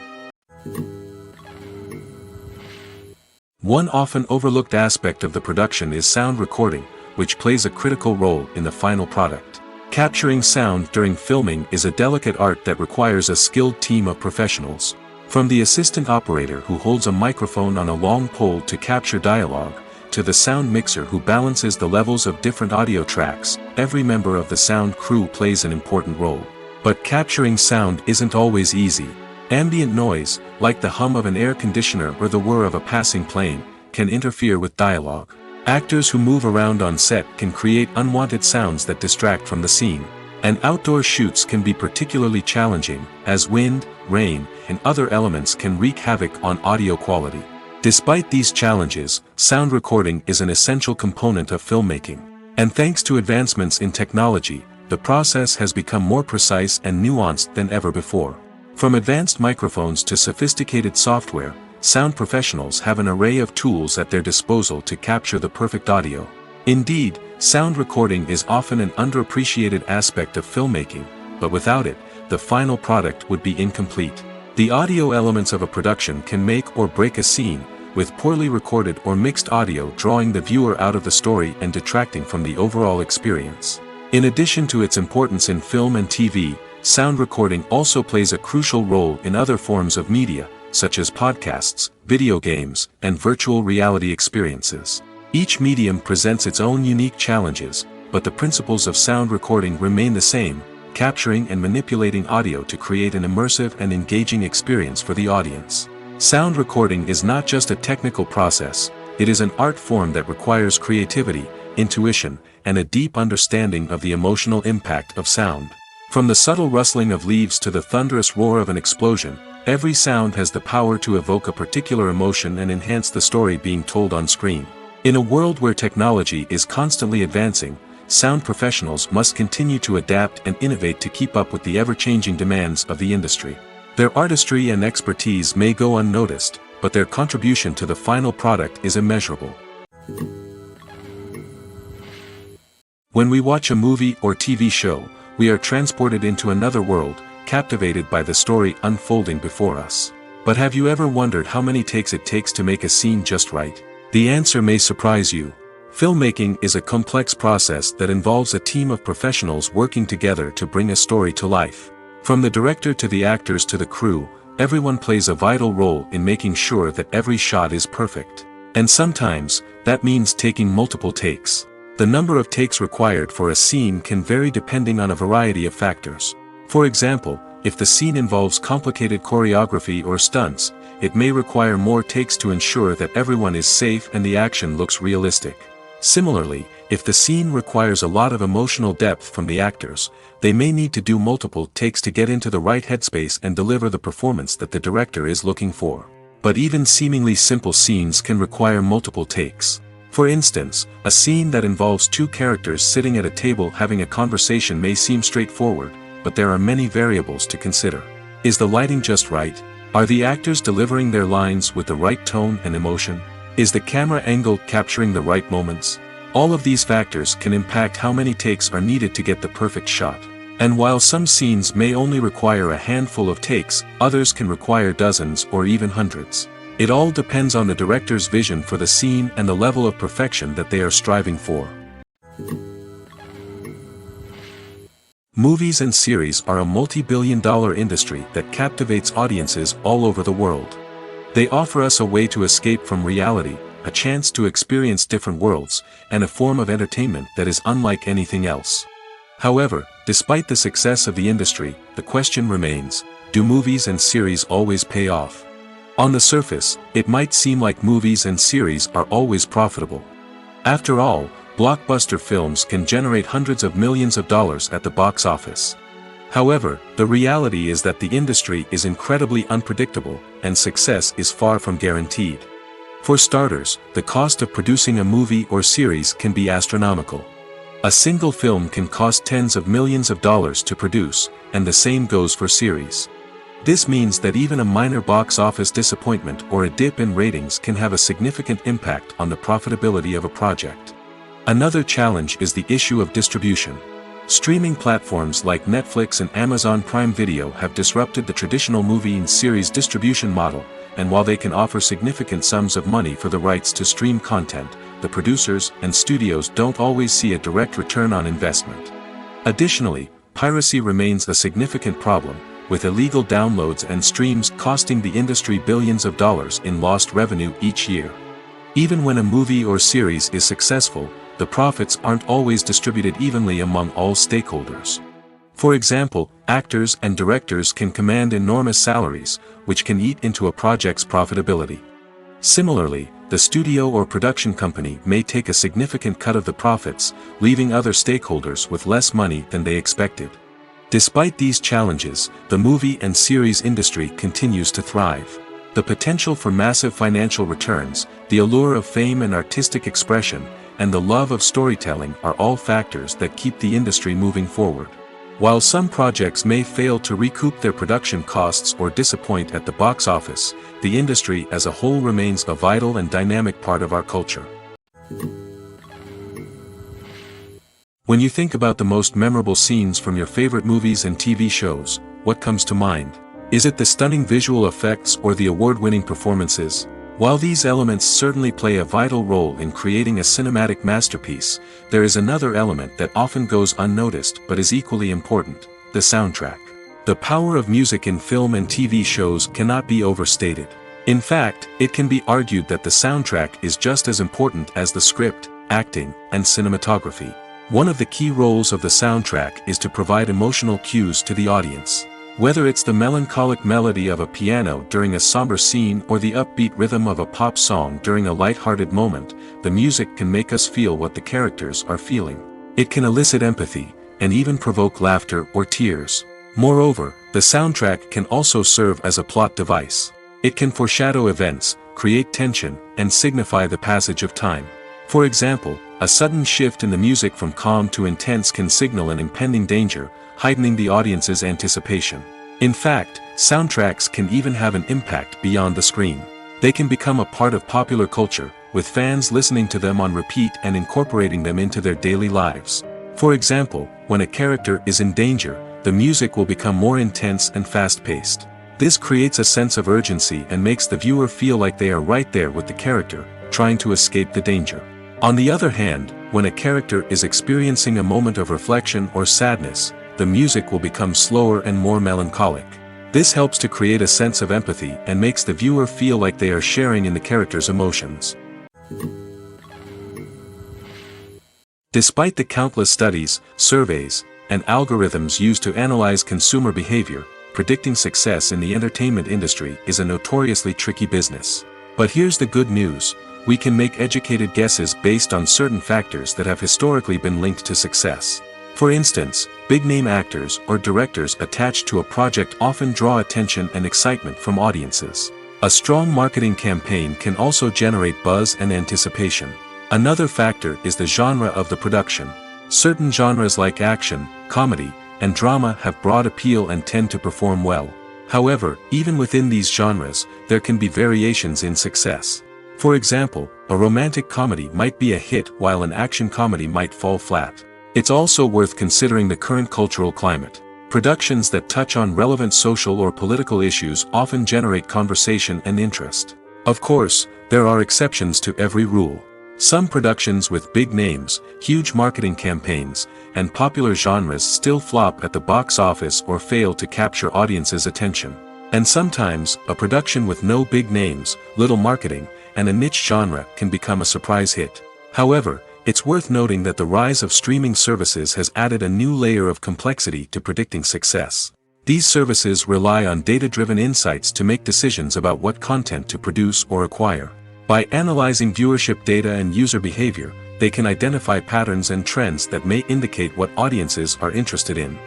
One often overlooked aspect of the production is sound recording, which plays a critical role in the final product. Capturing sound during filming is a delicate art that requires a skilled team of professionals. From the assistant operator who holds a microphone on a long pole to capture dialogue, to the sound mixer who balances the levels of different audio tracks, every member of the sound crew plays an important role. But capturing sound isn't always easy. Ambient noise, like the hum of an air conditioner or the whir of a passing plane, can interfere with dialogue. Actors who move around on set can create unwanted sounds that distract from the scene. And outdoor shoots can be particularly challenging, as wind, rain, and other elements can wreak havoc on audio quality. Despite these challenges, sound recording is an essential component of filmmaking. And thanks to advancements in technology, the process has become more precise and nuanced than ever before. From advanced microphones to sophisticated software, sound professionals have an array of tools at their disposal to capture the perfect audio. Indeed, sound recording is often an underappreciated aspect of filmmaking, but without it, the final product would be incomplete. The audio elements of a production can make or break a scene, with poorly recorded or mixed audio drawing the viewer out of the story and detracting from the overall experience. In addition to its importance in film and TV, sound recording also plays a crucial role in other forms of media, such as podcasts, video games, and virtual reality experiences. Each medium presents its own unique challenges, but the principles of sound recording remain the same, capturing and manipulating audio to create an immersive and engaging experience for the audience. Sound recording is not just a technical process, it is an art form that requires creativity, intuition, and a deep understanding of the emotional impact of sound. From the subtle rustling of leaves to the thunderous roar of an explosion, every sound has the power to evoke a particular emotion and enhance the story being told on screen. In a world where technology is constantly advancing, sound professionals must continue to adapt and innovate to keep up with the ever-changing demands of the industry. Their artistry and expertise may go unnoticed, but their contribution to the final product is immeasurable. When we watch a movie or TV show, we are transported into another world, captivated by the story unfolding before us. But have you ever wondered how many takes it takes to make a scene just right? The answer may surprise you. Filmmaking is a complex process that involves a team of professionals working together to bring a story to life. From the director to the actors to the crew, everyone plays a vital role in making sure that every shot is perfect. And sometimes, that means taking multiple takes. The number of takes required for a scene can vary depending on a variety of factors. For example, if the scene involves complicated choreography or stunts, it may require more takes to ensure that everyone is safe and the action looks realistic. Similarly, if the scene requires a lot of emotional depth from the actors, they may need to do multiple takes to get into the right headspace and deliver the performance that the director is looking for. But even seemingly simple scenes can require multiple takes. For instance, a scene that involves two characters sitting at a table having a conversation may seem straightforward, but there are many variables to consider. Is the lighting just right? Are the actors delivering their lines with the right tone and emotion? Is the camera angle capturing the right moments? All of these factors can impact how many takes are needed to get the perfect shot. And while some scenes may only require a handful of takes, others can require dozens or even hundreds. It all depends on the director's vision for the scene and the level of perfection that they are striving for. Movies and series are a multi-billion-dollar industry that captivates audiences all over the world. They offer us a way to escape from reality, a chance to experience different worlds, and a form of entertainment that is unlike anything else. However, despite the success of the industry, the question remains, do movies and series always pay off? On the surface, it might seem like movies and series are always profitable. After all, blockbuster films can generate hundreds of millions of dollars at the box office. However, the reality is that the industry is incredibly unpredictable, and success is far from guaranteed. For starters, the cost of producing a movie or series can be astronomical. A single film can cost tens of millions of dollars to produce, and the same goes for series. This means that even a minor box office disappointment or a dip in ratings can have a significant impact on the profitability of a project. Another challenge is the issue of distribution. Streaming platforms like Netflix and Amazon Prime Video have disrupted the traditional movie and series distribution model, and while they can offer significant sums of money for the rights to stream content, the producers and studios don't always see a direct return on investment. Additionally, piracy remains a significant problem, with illegal downloads and streams costing the industry billions of dollars in lost revenue each year. Even when a movie or series is successful, the profits aren't always distributed evenly among all stakeholders. For example, actors and directors can command enormous salaries, which can eat into a project's profitability. Similarly, the studio or production company may take a significant cut of the profits, leaving other stakeholders with less money than they expected. Despite these challenges, the movie and series industry continues to thrive. The potential for massive financial returns, the allure of fame and artistic expression, and the love of storytelling are all factors that keep the industry moving forward. While some projects may fail to recoup their production costs or disappoint at the box office, the industry as a whole remains a vital and dynamic part of our culture. When you think about the most memorable scenes from your favorite movies and TV shows, what comes to mind? Is it the stunning visual effects or the award-winning performances? While these elements certainly play a vital role in creating a cinematic masterpiece, there is another element that often goes unnoticed but is equally important: the soundtrack. The power of music in film and TV shows cannot be overstated. In fact, it can be argued that the soundtrack is just as important as the script, acting, and cinematography. One of the key roles of the soundtrack is to provide emotional cues to the audience. Whether it's the melancholic melody of a piano during a somber scene or the upbeat rhythm of a pop song during a light-hearted moment, the music can make us feel what the characters are feeling. It can elicit empathy, and even provoke laughter or tears. Moreover, the soundtrack can also serve as a plot device. It can foreshadow events, create tension, and signify the passage of time. For example, a sudden shift in the music from calm to intense can signal an impending danger, heightening the audience's anticipation. In fact, soundtracks can even have an impact beyond the screen. They can become a part of popular culture, with fans listening to them on repeat and incorporating them into their daily lives. For example, when a character is in danger, the music will become more intense and fast-paced. This creates a sense of urgency and makes the viewer feel like they are right there with the character, trying to escape the danger. On the other hand, when a character is experiencing a moment of reflection or sadness, the music will become slower and more melancholic. This helps to create a sense of empathy and makes the viewer feel like they are sharing in the character's emotions. Despite the countless studies, surveys, and algorithms used to analyze consumer behavior, predicting success in the entertainment industry is a notoriously tricky business. But here's the good news: we can make educated guesses based on certain factors that have historically been linked to success. For instance, big-name actors or directors attached to a project often draw attention and excitement from audiences. A strong marketing campaign can also generate buzz and anticipation. Another factor is the genre of the production. Certain genres like action, comedy, and drama have broad appeal and tend to perform well. However, even within these genres, there can be variations in success. For example, a romantic comedy might be a hit while an action comedy might fall flat. It's also worth considering the current cultural climate. Productions that touch on relevant social or political issues often generate conversation and interest. Of course, there are exceptions to every rule. Some productions with big names, huge marketing campaigns, and popular genres still flop at the box office or fail to capture audiences' attention. And sometimes, a production with no big names, little marketing, and a niche genre can become a surprise hit. However, it's worth noting that the rise of streaming services has added a new layer of complexity to predicting success. These services rely on data-driven insights to make decisions about what content to produce or acquire. By analyzing viewership data and user behavior, they can identify patterns and trends that may indicate what audiences are interested in.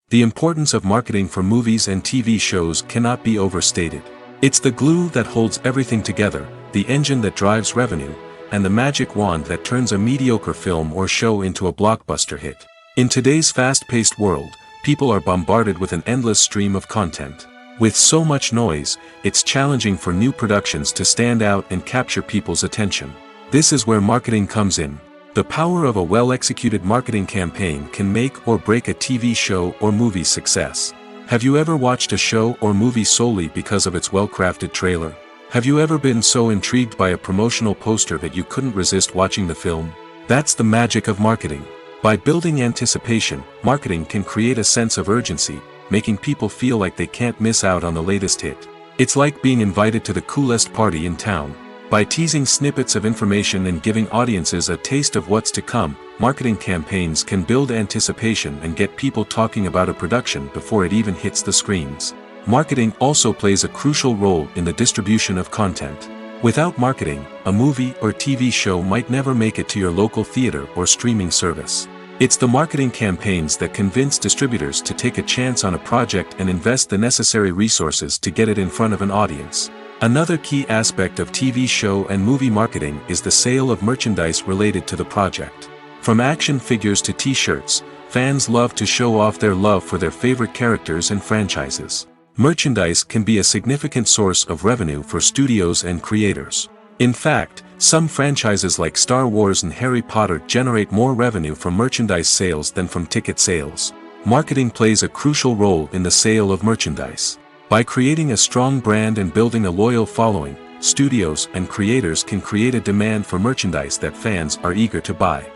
The importance of marketing for movies and TV shows cannot be overstated. It's the glue that holds everything together, the engine that drives revenue, and the magic wand that turns a mediocre film or show into a blockbuster hit. In today's fast-paced world, people are bombarded with an endless stream of content. With so much noise, it's challenging for new productions to stand out and capture people's attention. This is where marketing comes in. The power of a well-executed marketing campaign can make or break a TV show or movie's success. Have you ever watched a show or movie solely because of its well-crafted trailer? Have you ever been so intrigued by a promotional poster that you couldn't resist watching the film? That's the magic of marketing. By building anticipation, marketing can create a sense of urgency, making people feel like they can't miss out on the latest hit. It's like being invited to the coolest party in town. By teasing snippets of information and giving audiences a taste of what's to come, marketing campaigns can build anticipation and get people talking about a production before it even hits the screens. Marketing also plays a crucial role in the distribution of content. Without marketing, a movie or TV show might never make it to your local theater or streaming service. It's the marketing campaigns that convince distributors to take a chance on a project and invest the necessary resources to get it in front of an audience. Another key aspect of TV show and movie marketing is the sale of merchandise related to the project. From action figures to t-shirts, fans love to show off their love for their favorite characters and franchises. Merchandise can be a significant source of revenue for studios and creators. In fact, some franchises like Star Wars and Harry Potter generate more revenue from merchandise sales than from ticket sales. Marketing plays a crucial role in the sale of merchandise. By creating a strong brand and building a loyal following, studios and creators can create a demand for merchandise that fans are eager to buy.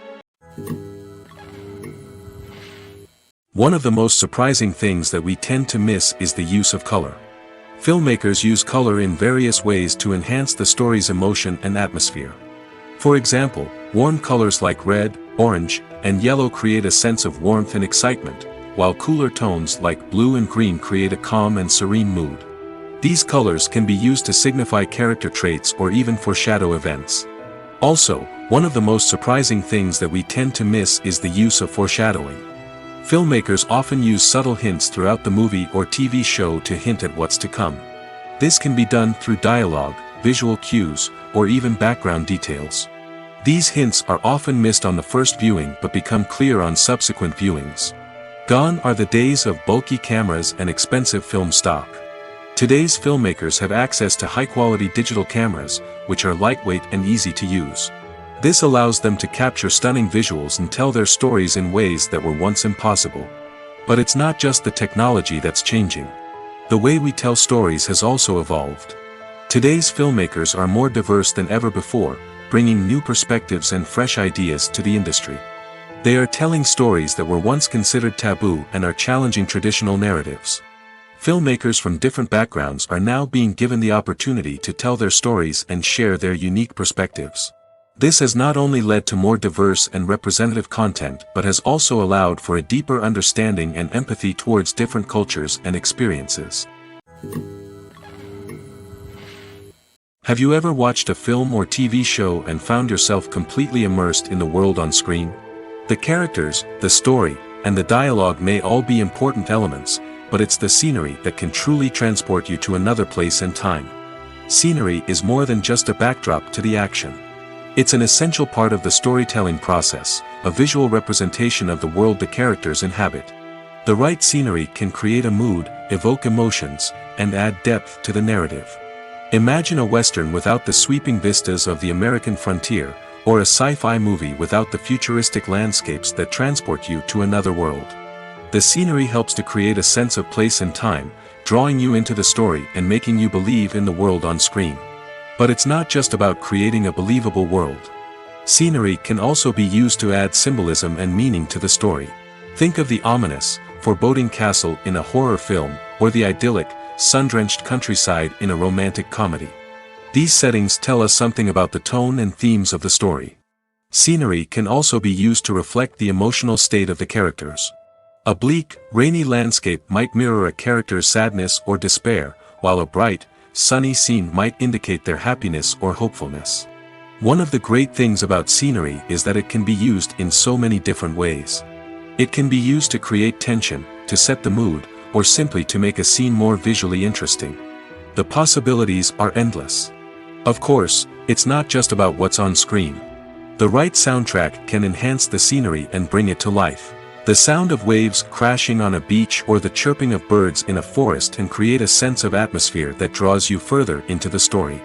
One of the most surprising things that we tend to miss is the use of color. Filmmakers use color in various ways to enhance the story's emotion and atmosphere. For example, warm colors like red, orange, and yellow create a sense of warmth and excitement, while cooler tones like blue and green create a calm and serene mood. These colors can be used to signify character traits or even foreshadow events. Also, one of the most surprising things that we tend to miss is the use of foreshadowing. Filmmakers often use subtle hints throughout the movie or TV show to hint at what's to come. This can be done through dialogue, visual cues, or even background details. These hints are often missed on the first viewing but become clear on subsequent viewings. Gone are the days of bulky cameras and expensive film stock. Today's filmmakers have access to high-quality digital cameras, which are lightweight and easy to use. This allows them to capture stunning visuals and tell their stories in ways that were once impossible. But it's not just the technology that's changing. The way we tell stories has also evolved. Today's filmmakers are more diverse than ever before, bringing new perspectives and fresh ideas to the industry. They are telling stories that were once considered taboo and are challenging traditional narratives. Filmmakers from different backgrounds are now being given the opportunity to tell their stories and share their unique perspectives. This has not only led to more diverse and representative content but has also allowed for a deeper understanding and empathy towards different cultures and experiences. Have you ever watched a film or TV show and found yourself completely immersed in the world on screen? The characters, the story, and the dialogue may all be important elements, but it's the scenery that can truly transport you to another place and time. Scenery is more than just a backdrop to the action. It's an essential part of the storytelling process, a visual representation of the world the characters inhabit. The right scenery can create a mood, evoke emotions, and add depth to the narrative. Imagine a Western without the sweeping vistas of the American frontier, or a sci-fi movie without the futuristic landscapes that transport you to another world. The scenery helps to create a sense of place and time, drawing you into the story and making you believe in the world on screen. But it's not just about creating a believable world. Scenery can also be used to add symbolism and meaning to the story. Think of the ominous, foreboding castle in a horror film, or the idyllic, sun-drenched countryside in a romantic comedy. These settings tell us something about the tone and themes of the story. Scenery can also be used to reflect the emotional state of the characters. A bleak, rainy landscape might mirror a character's sadness or despair, while a bright, sunny scene might indicate their happiness or hopefulness. One of the great things about scenery is that it can be used in so many different ways. It can be used to create tension, to set the mood, or simply to make a scene more visually interesting. The possibilities are endless. Of course, it's not just about what's on screen. The right soundtrack can enhance the scenery and bring it to life. The sound of waves crashing on a beach or the chirping of birds in a forest can create a sense of atmosphere that draws you further into the story.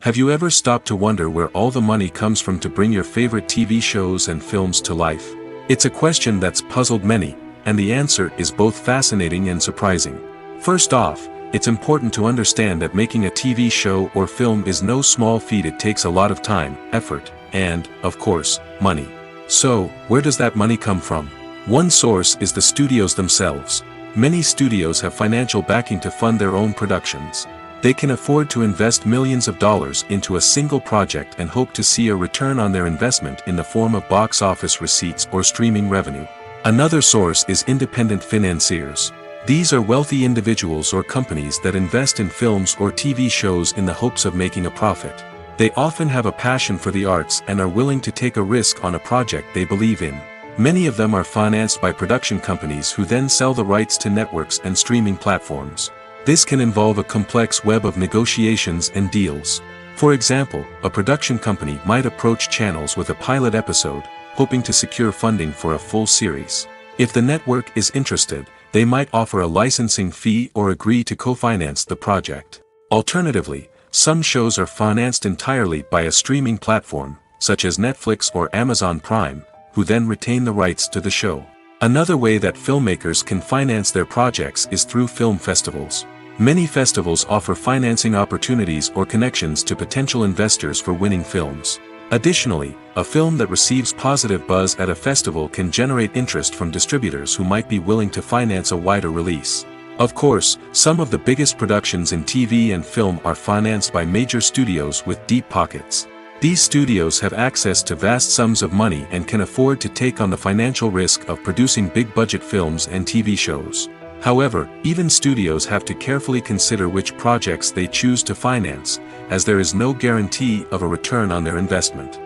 Have you ever stopped to wonder where all the money comes from to bring your favorite TV shows and films to life? It's a question that's puzzled many, and the answer is both fascinating and surprising. First off, it's important to understand that making a TV show or film is no small feat. It takes a lot of time, effort, and, of course, money. So, where does that money come from? One source is the studios themselves. Many studios have financial backing to fund their own productions. They can afford to invest millions of dollars into a single project and hope to see a return on their investment in the form of box office receipts or streaming revenue. Another source is independent financiers. These are wealthy individuals or companies that invest in films or TV shows in the hopes of making a profit. They often have a passion for the arts and are willing to take a risk on a project they believe in. Many of them are financed by production companies who then sell the rights to networks and streaming platforms. This can involve a complex web of negotiations and deals. For example, a production company might approach channels with a pilot episode, hoping to secure funding for a full series. If the network is interested, they might offer a licensing fee or agree to co-finance the project. Alternatively, some shows are financed entirely by a streaming platform, such as Netflix or Amazon Prime, who then retain the rights to the show. Another way that filmmakers can finance their projects is through film festivals. Many festivals offer financing opportunities or connections to potential investors for winning films. Additionally, a film that receives positive buzz at a festival can generate interest from distributors who might be willing to finance a wider release. Of course, some of the biggest productions in TV and film are financed by major studios with deep pockets. These studios have access to vast sums of money and can afford to take on the financial risk of producing big-budget films and TV shows. However, even studios have to carefully consider which projects they choose to finance, as there is no guarantee of a return on their investment.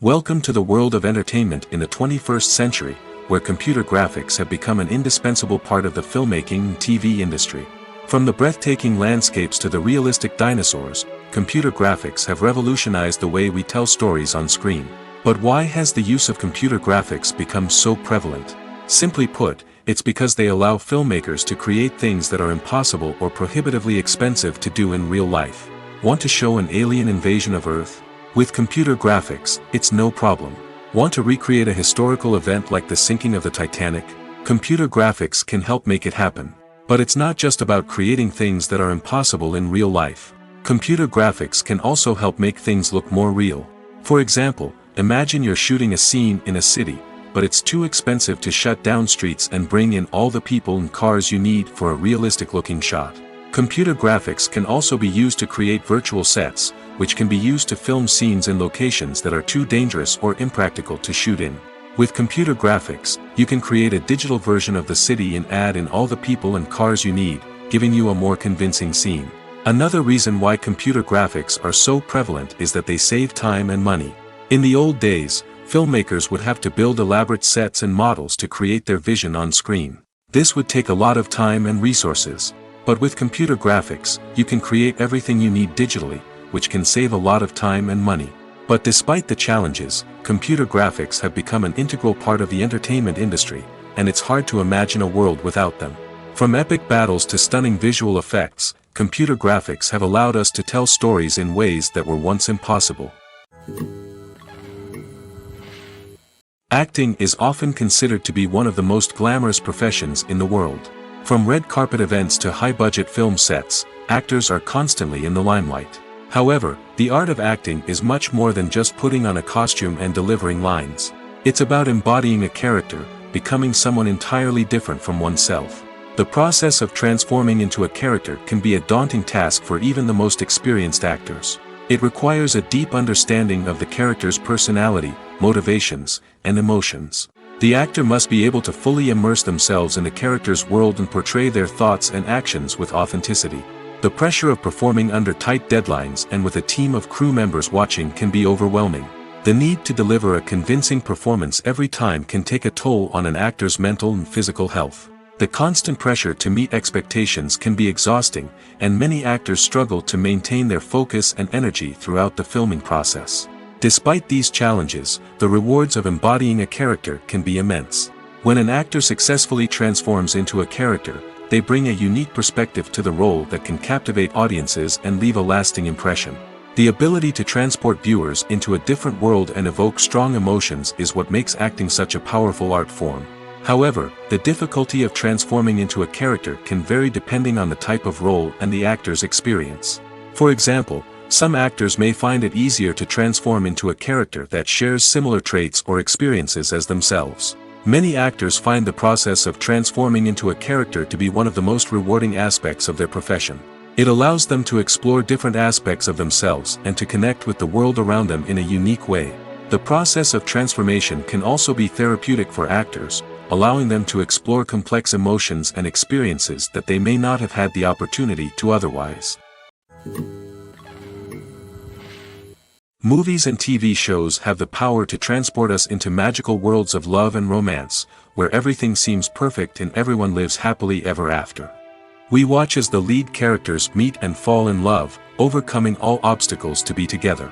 Welcome to the world of entertainment in the 21st century, where computer graphics have become an indispensable part of the filmmaking and TV industry. From the breathtaking landscapes to the realistic dinosaurs, computer graphics have revolutionized the way we tell stories on screen. But why has the use of computer graphics become so prevalent? Simply put, it's because they allow filmmakers to create things that are impossible or prohibitively expensive to do in real life. Want to show an alien invasion of Earth? With computer graphics, it's no problem. Want to recreate a historical event like the sinking of the Titanic? Computer graphics can help make it happen. But it's not just about creating things that are impossible in real life. Computer graphics can also help make things look more real. For example, imagine you're shooting a scene in a city, but it's too expensive to shut down streets and bring in all the people and cars you need for a realistic-looking shot. Computer graphics can also be used to create virtual sets, which can be used to film scenes in locations that are too dangerous or impractical to shoot in. With computer graphics, you can create a digital version of the city and add in all the people and cars you need, giving you a more convincing scene. Another reason why computer graphics are so prevalent is that they save time and money. In the old days, filmmakers would have to build elaborate sets and models to create their vision on screen. This would take a lot of time and resources. But with computer graphics, you can create everything you need digitally, which can save a lot of time and money. But despite the challenges, computer graphics have become an integral part of the entertainment industry, and it's hard to imagine a world without them. From epic battles to stunning visual effects, computer graphics have allowed us to tell stories in ways that were once impossible. Acting is often considered to be one of the most glamorous professions in the world. From red carpet events to high-budget film sets, actors are constantly in the limelight. However, the art of acting is much more than just putting on a costume and delivering lines. It's about embodying a character, becoming someone entirely different from oneself. The process of transforming into a character can be a daunting task for even the most experienced actors. It requires a deep understanding of the character's personality, motivations, and emotions. The actor must be able to fully immerse themselves in the character's world and portray their thoughts and actions with authenticity. The pressure of performing under tight deadlines and with a team of crew members watching can be overwhelming. The need to deliver a convincing performance every time can take a toll on an actor's mental and physical health. The constant pressure to meet expectations can be exhausting, and many actors struggle to maintain their focus and energy throughout the filming process. Despite these challenges, the rewards of embodying a character can be immense. When an actor successfully transforms into a character, they bring a unique perspective to the role that can captivate audiences and leave a lasting impression. The ability to transport viewers into a different world and evoke strong emotions is what makes acting such a powerful art form. However, the difficulty of transforming into a character can vary depending on the type of role and the actor's experience. For example, some actors may find it easier to transform into a character that shares similar traits or experiences as themselves. Many actors find the process of transforming into a character to be one of the most rewarding aspects of their profession. It allows them to explore different aspects of themselves and to connect with the world around them in a unique way. The process of transformation can also be therapeutic for actors, allowing them to explore complex emotions and experiences that they may not have had the opportunity to otherwise. Movies and TV shows have the power to transport us into magical worlds of love and romance, where everything seems perfect and everyone lives happily ever after. We watch as the lead characters meet and fall in love, overcoming all obstacles to be together.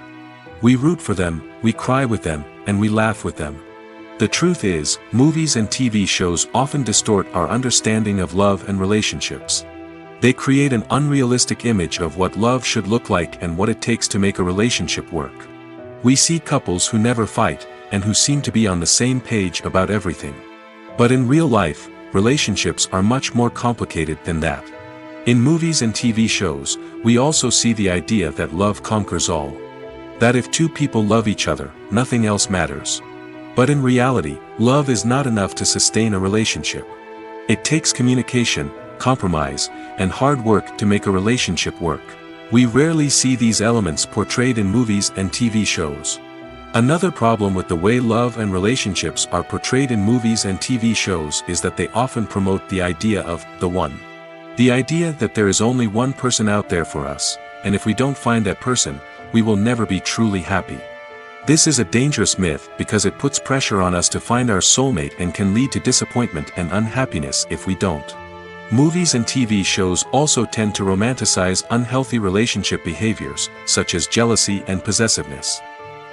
We root for them, we cry with them, and we laugh with them. The truth is, movies and TV shows often distort our understanding of love and relationships. They create an unrealistic image of what love should look like and what it takes to make a relationship work. We see couples who never fight, and who seem to be on the same page about everything. But in real life, relationships are much more complicated than that. In movies and TV shows, we also see the idea that love conquers all. That if two people love each other, nothing else matters. But in reality, love is not enough to sustain a relationship. It takes communication, compromise, and hard work to make a relationship work. We rarely see these elements portrayed in movies and TV shows. Another problem with the way love and relationships are portrayed in movies and TV shows is that they often promote the idea of the one. The idea that there is only one person out there for us, and if we don't find that person, we will never be truly happy. This is a dangerous myth because it puts pressure on us to find our soulmate and can lead to disappointment and unhappiness if we don't. Movies and TV shows also tend to romanticize unhealthy relationship behaviors, such as jealousy and possessiveness.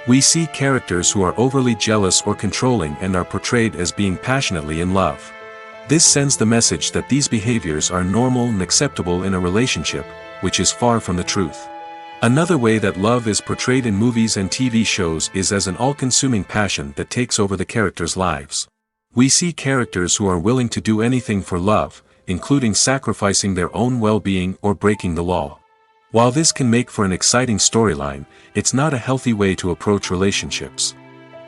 We see characters who are overly jealous or controlling and are portrayed as being passionately in love. This sends the message that these behaviors are normal and acceptable in a relationship, which is far from the truth. Another way that love is portrayed in movies and TV shows is as an all-consuming passion that takes over the characters' lives. We see characters who are willing to do anything for love, including sacrificing their own well-being or breaking the law. While this can make for an exciting storyline, it's not a healthy way to approach relationships.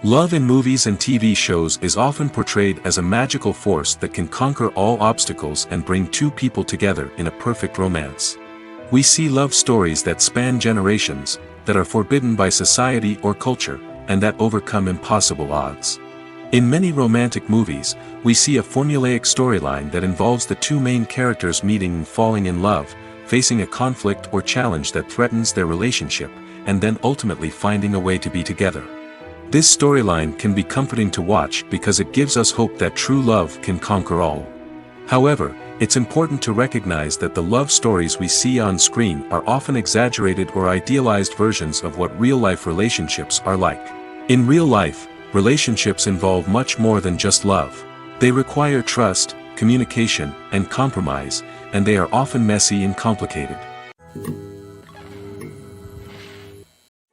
Love in movies and TV shows is often portrayed as a magical force that can conquer all obstacles and bring two people together in a perfect romance. We see love stories that span generations, that are forbidden by society or culture, and that overcome impossible odds. In many romantic movies, we see a formulaic storyline that involves the two main characters meeting and falling in love, facing a conflict or challenge that threatens their relationship, and then ultimately finding a way to be together. This storyline can be comforting to watch because it gives us hope that true love can conquer all. However, it's important to recognize that the love stories we see on screen are often exaggerated or idealized versions of what real-life relationships are like. In real life, relationships involve much more than just love. They require trust, communication, and compromise, and they are often messy and complicated.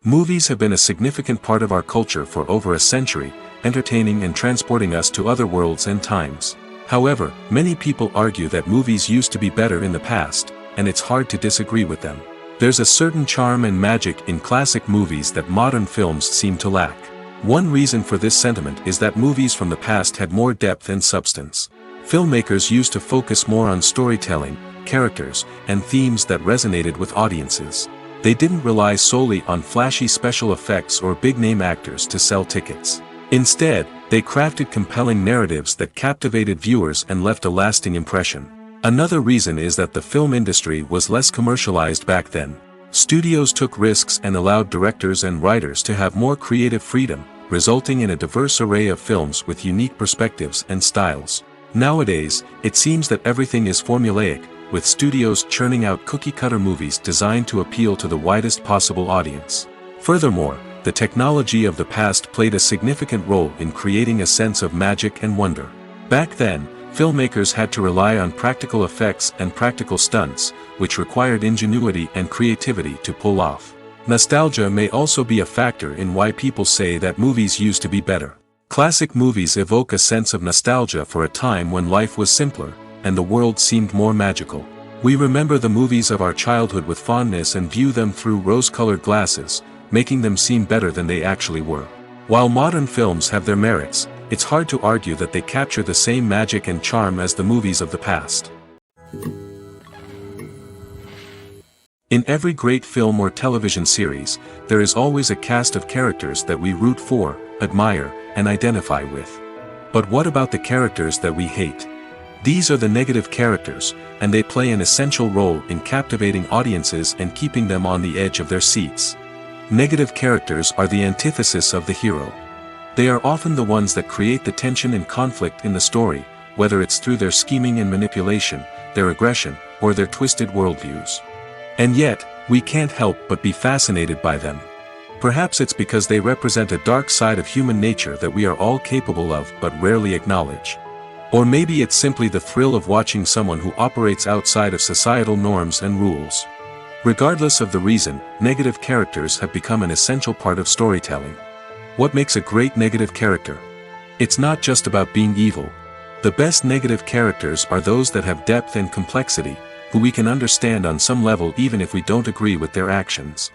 Movies have been a significant part of our culture for over a century, entertaining and transporting us to other worlds and times. However, many people argue that movies used to be better in the past, and it's hard to disagree with them. There's a certain charm and magic in classic movies that modern films seem to lack. One reason for this sentiment is that movies from the past had more depth and substance. Filmmakers used to focus more on storytelling, characters, and themes that resonated with audiences. They didn't rely solely on flashy special effects or big-name actors to sell tickets. Instead, they crafted compelling narratives that captivated viewers and left a lasting impression. Another reason is that the film industry was less commercialized back then. Studios took risks and allowed directors and writers to have more creative freedom, resulting in a diverse array of films with unique perspectives and styles. Nowadays, it seems that everything is formulaic, with studios churning out cookie-cutter movies designed to appeal to the widest possible audience. Furthermore, the technology of the past played a significant role in creating a sense of magic and wonder. Back then, filmmakers had to rely on practical effects and practical stunts, which required ingenuity and creativity to pull off. Nostalgia may also be a factor in why people say that movies used to be better. Classic movies evoke a sense of nostalgia for a time when life was simpler, and the world seemed more magical. We remember the movies of our childhood with fondness and view them through rose-colored glasses, making them seem better than they actually were. While modern films have their merits, it's hard to argue that they capture the same magic and charm as the movies of the past. In every great film or television series, there is always a cast of characters that we root for, admire, and identify with. But what about the characters that we hate? These are the negative characters, and they play an essential role in captivating audiences and keeping them on the edge of their seats. Negative characters are the antithesis of the hero. They are often the ones that create the tension and conflict in the story, whether it's through their scheming and manipulation, their aggression, or their twisted worldviews. And yet, we can't help but be fascinated by them. Perhaps it's because they represent a dark side of human nature that we are all capable of but rarely acknowledge. Or maybe it's simply the thrill of watching someone who operates outside of societal norms and rules. Regardless of the reason, negative characters have become an essential part of storytelling. What makes a great negative character? It's not just about being evil. The best negative characters are those that have depth and complexity, who we can understand on some level even if we don't agree with their actions.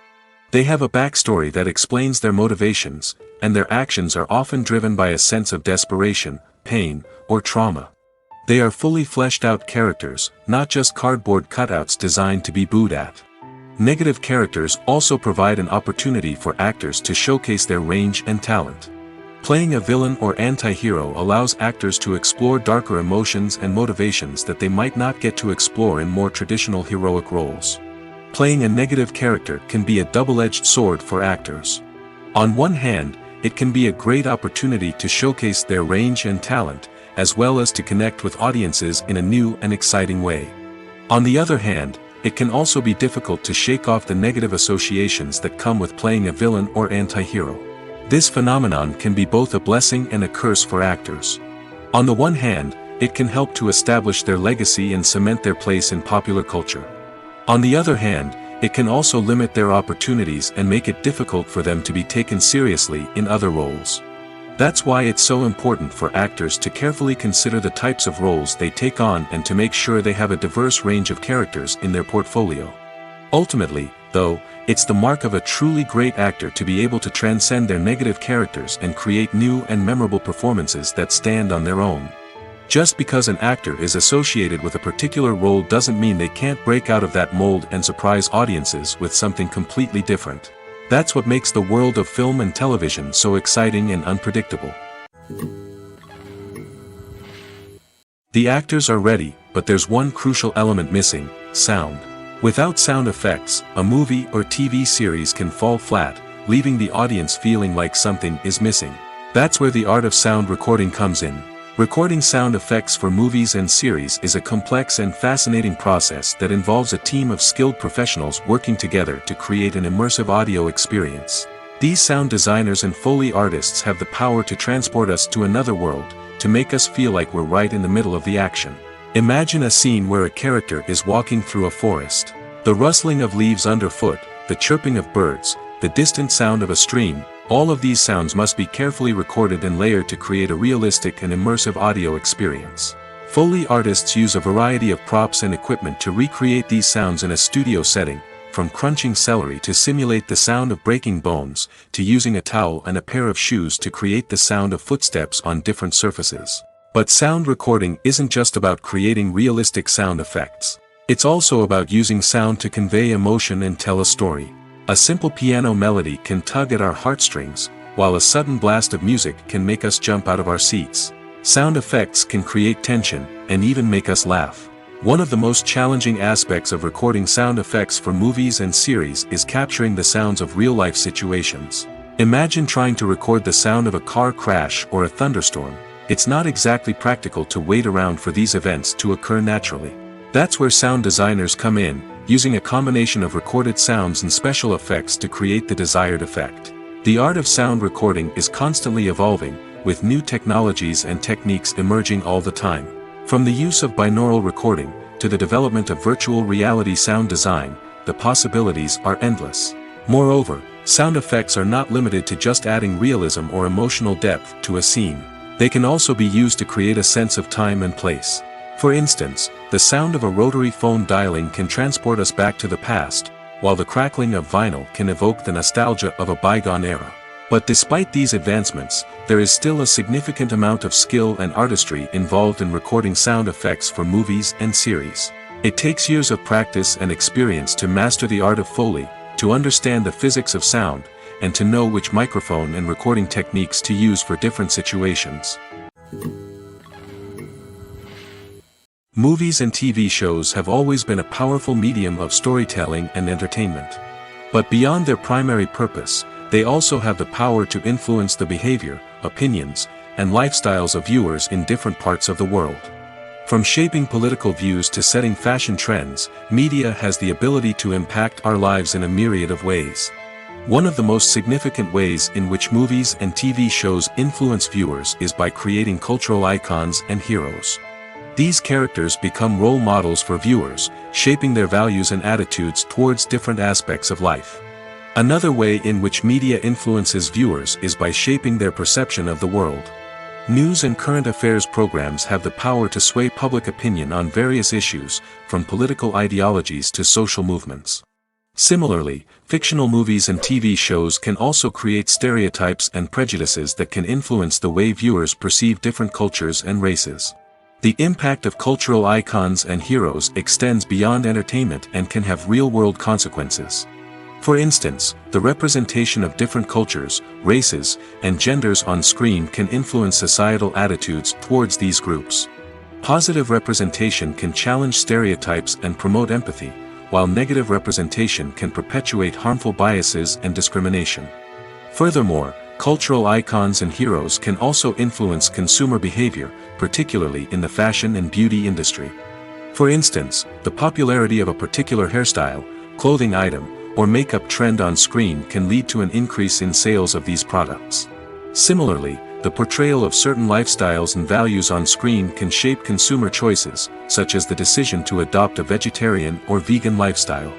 They have a backstory that explains their motivations, and their actions are often driven by a sense of desperation, pain, or trauma. They are fully fleshed out characters, not just cardboard cutouts designed to be booed at. Negative characters also provide an opportunity for actors to showcase their range and talent. Playing a villain or anti-hero allows actors to explore darker emotions and motivations that they might not get to explore in more traditional heroic roles. Playing a negative character can be a double-edged sword for actors. On one hand, it can be a great opportunity to showcase their range and talent, as well as to connect with audiences in a new and exciting way. On the other hand, it can also be difficult to shake off the negative associations that come with playing a villain or anti-hero. This phenomenon can be both a blessing and a curse for actors. On the one hand, it can help to establish their legacy and cement their place in popular culture. On the other hand, it can also limit their opportunities and make it difficult for them to be taken seriously in other roles. That's why it's so important for actors to carefully consider the types of roles they take on and to make sure they have a diverse range of characters in their portfolio. Ultimately, though, it's the mark of a truly great actor to be able to transcend their negative characters and create new and memorable performances that stand on their own. Just because an actor is associated with a particular role doesn't mean they can't break out of that mold and surprise audiences with something completely different. That's what makes the world of film and television so exciting and unpredictable. The actors are ready, but there's one crucial element missing: sound. Without sound effects, a movie or TV series can fall flat, leaving the audience feeling like something is missing. That's where the art of sound recording comes in. Recording sound effects for movies and series is a complex and fascinating process that involves a team of skilled professionals working together to create an immersive audio experience. These sound designers and Foley artists have the power to transport us to another world, to make us feel like we're right in the middle of the action. Imagine a scene where a character is walking through a forest. The rustling of leaves underfoot, the chirping of birds, the distant sound of a stream, all of these sounds must be carefully recorded and layered to create a realistic and immersive audio experience. Foley artists use a variety of props and equipment to recreate these sounds in a studio setting, from crunching celery to simulate the sound of breaking bones, to using a towel and a pair of shoes to create the sound of footsteps on different surfaces. But sound recording isn't just about creating realistic sound effects. It's also about using sound to convey emotion and tell a story. A simple piano melody can tug at our heartstrings, while a sudden blast of music can make us jump out of our seats. Sound effects can create tension, and even make us laugh. One of the most challenging aspects of recording sound effects for movies and series is capturing the sounds of real-life situations. Imagine trying to record the sound of a car crash or a thunderstorm. It's not exactly practical to wait around for these events to occur naturally. That's where sound designers come in, using a combination of recorded sounds and special effects to create the desired effect. The art of sound recording is constantly evolving, with new technologies and techniques emerging all the time. From the use of binaural recording, to the development of virtual reality sound design, the possibilities are endless. Moreover, sound effects are not limited to just adding realism or emotional depth to a scene. They can also be used to create a sense of time and place. For instance, the sound of a rotary phone dialing can transport us back to the past, while the crackling of vinyl can evoke the nostalgia of a bygone era. But despite these advancements, there is still a significant amount of skill and artistry involved in recording sound effects for movies and series. It takes years of practice and experience to master the art of Foley, to understand the physics of sound, and to know which microphone and recording techniques to use for different situations. Movies and TV shows have always been a powerful medium of storytelling and entertainment. But beyond their primary purpose, they also have the power to influence the behavior, opinions, and lifestyles of viewers in different parts of the world. From shaping political views to setting fashion trends, media has the ability to impact our lives in a myriad of ways. One of the most significant ways in which movies and TV shows influence viewers is by creating cultural icons and heroes. These characters become role models for viewers, shaping their values and attitudes towards different aspects of life. Another way in which media influences viewers is by shaping their perception of the world. News and current affairs programs have the power to sway public opinion on various issues, from political ideologies to social movements. Similarly, fictional movies and TV shows can also create stereotypes and prejudices that can influence the way viewers perceive different cultures and races. The impact of cultural icons and heroes extends beyond entertainment and can have real-world consequences. For instance, the representation of different cultures, races, and genders on screen can influence societal attitudes towards these groups. Positive representation can challenge stereotypes and promote empathy, while negative representation can perpetuate harmful biases and discrimination. Furthermore, cultural icons and heroes can also influence consumer behavior, particularly in the fashion and beauty industry. For instance, the popularity of a particular hairstyle, clothing item, or makeup trend on screen can lead to an increase in sales of these products. Similarly, the portrayal of certain lifestyles and values on screen can shape consumer choices, such as the decision to adopt a vegetarian or vegan lifestyle.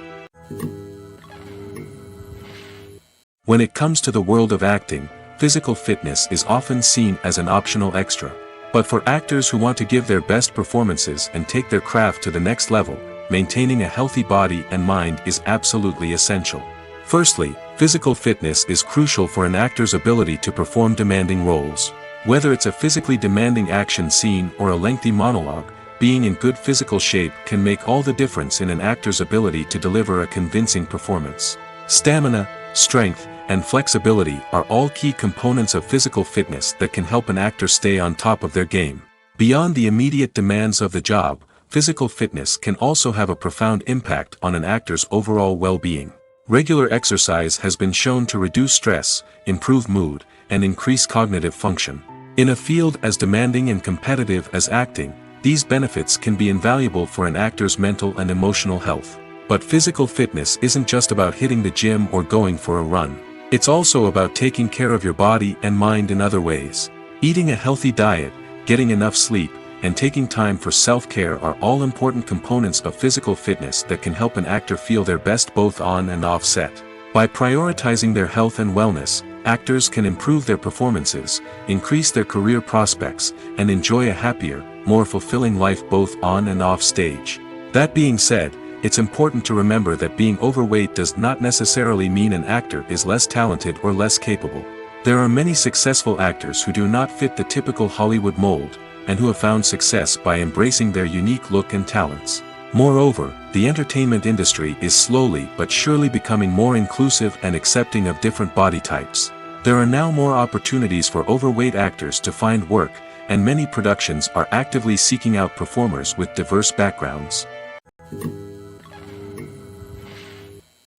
When it comes to the world of acting, physical fitness is often seen as an optional extra. But for actors who want to give their best performances and take their craft to the next level, maintaining a healthy body and mind is absolutely essential. Firstly, physical fitness is crucial for an actor's ability to perform demanding roles. Whether it's a physically demanding action scene or a lengthy monologue, being in good physical shape can make all the difference in an actor's ability to deliver a convincing performance. Stamina, strength, and flexibility are all key components of physical fitness that can help an actor stay on top of their game. Beyond the immediate demands of the job, physical fitness can also have a profound impact on an actor's overall well-being. Regular exercise has been shown to reduce stress, improve mood, and increase cognitive function. In a field as demanding and competitive as acting, these benefits can be invaluable for an actor's mental and emotional health. But physical fitness isn't just about hitting the gym or going for a run. It's also about taking care of your body and mind in other ways. Eating a healthy diet, getting enough sleep, and taking time for self-care are all important components of physical fitness that can help an actor feel their best both on and off set. By prioritizing their health and wellness, actors can improve their performances, increase their career prospects, and enjoy a happier, more fulfilling life both on and off stage. That being said, it's important to remember that being overweight does not necessarily mean an actor is less talented or less capable. There are many successful actors who do not fit the typical Hollywood mold, and who have found success by embracing their unique look and talents. Moreover, the entertainment industry is slowly but surely becoming more inclusive and accepting of different body types. There are now more opportunities for overweight actors to find work, and many productions are actively seeking out performers with diverse backgrounds.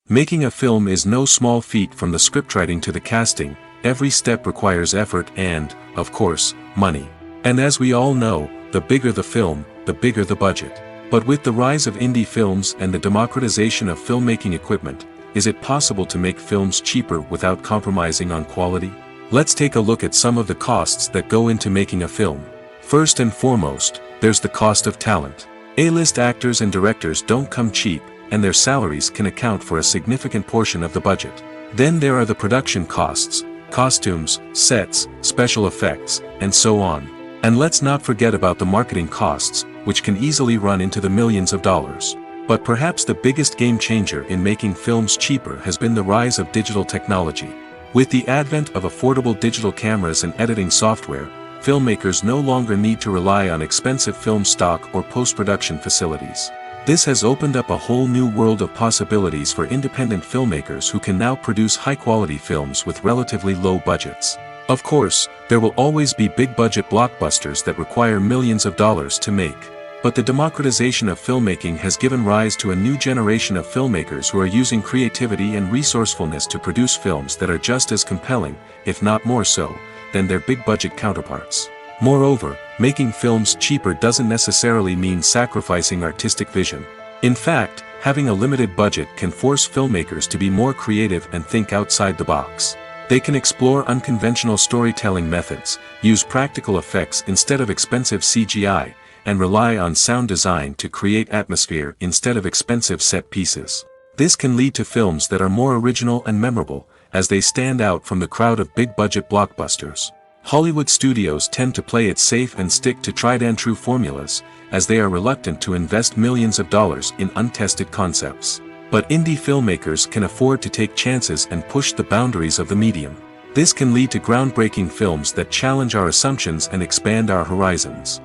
Making a film is no small feat. From the scriptwriting to the casting, every step requires effort and, of course, money. And as we all know, the bigger the film, the bigger the budget. But with the rise of indie films and the democratization of filmmaking equipment, is it possible to make films cheaper without compromising on quality? Let's take a look at some of the costs that go into making a film. First and foremost, there's the cost of talent. A-list actors and directors don't come cheap, and their salaries can account for a significant portion of the budget. Then there are the production costs, costumes, sets, special effects, and so on. And let's not forget about the marketing costs, which can easily run into the millions of dollars. But perhaps the biggest game changer in making films cheaper has been the rise of digital technology. With the advent of affordable digital cameras and editing software, filmmakers no longer need to rely on expensive film stock or post-production facilities. This has opened up a whole new world of possibilities for independent filmmakers who can now produce high-quality films with relatively low budgets. Of course, there will always be big-budget blockbusters that require millions of dollars to make. But the democratization of filmmaking has given rise to a new generation of filmmakers who are using creativity and resourcefulness to produce films that are just as compelling, if not more so, than their big-budget counterparts. Moreover, making films cheaper doesn't necessarily mean sacrificing artistic vision. In fact, having a limited budget can force filmmakers to be more creative and think outside the box. They can explore unconventional storytelling methods, use practical effects instead of expensive CGI, and rely on sound design to create atmosphere instead of expensive set pieces. This can lead to films that are more original and memorable, as they stand out from the crowd of big-budget blockbusters. Hollywood studios tend to play it safe and stick to tried-and-true formulas, as they are reluctant to invest millions of dollars in untested concepts. But indie filmmakers can afford to take chances and push the boundaries of the medium. This can lead to groundbreaking films that challenge our assumptions and expand our horizons.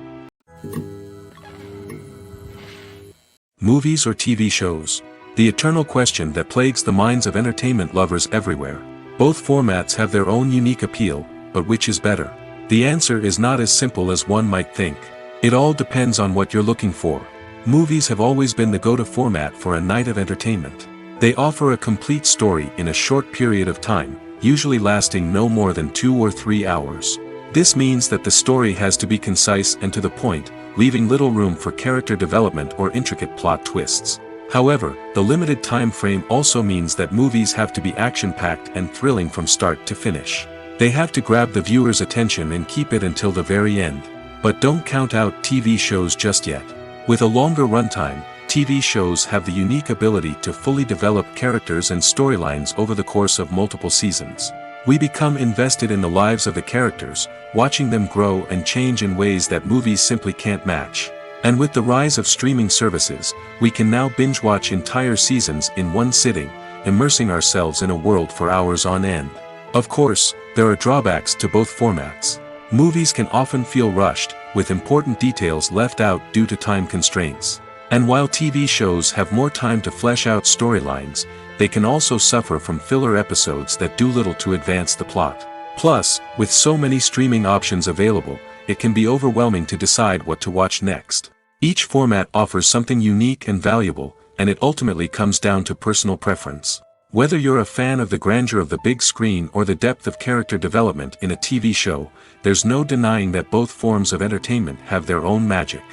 Movies or TV shows? The eternal question that plagues the minds of entertainment lovers everywhere. Both formats have their own unique appeal, but which is better? The answer is not as simple as one might think. It all depends on what you're looking for. Movies have always been the go-to format for a night of entertainment. They offer a complete story in a short period of time, usually lasting no more than 2 or 3 hours. This means that the story has to be concise and to the point, leaving little room for character development or intricate plot twists. However, the limited time frame also means that movies have to be action-packed and thrilling from start to finish. They have to grab the viewer's attention and keep it until the very end. But don't count out TV shows just yet. With a longer runtime, TV shows have the unique ability to fully develop characters and storylines over the course of multiple seasons. We become invested in the lives of the characters, watching them grow and change in ways that movies simply can't match. And with the rise of streaming services, we can now binge-watch entire seasons in one sitting, immersing ourselves in a world for hours on end. Of course, there are drawbacks to both formats. Movies can often feel rushed, with important details left out due to time constraints. And while TV shows have more time to flesh out storylines, they can also suffer from filler episodes that do little to advance the plot. Plus, with so many streaming options available, it can be overwhelming to decide what to watch next. Each format offers something unique and valuable, and it ultimately comes down to personal preference. Whether you're a fan of the grandeur of the big screen or the depth of character development in a TV show, there's no denying that both forms of entertainment have their own magic.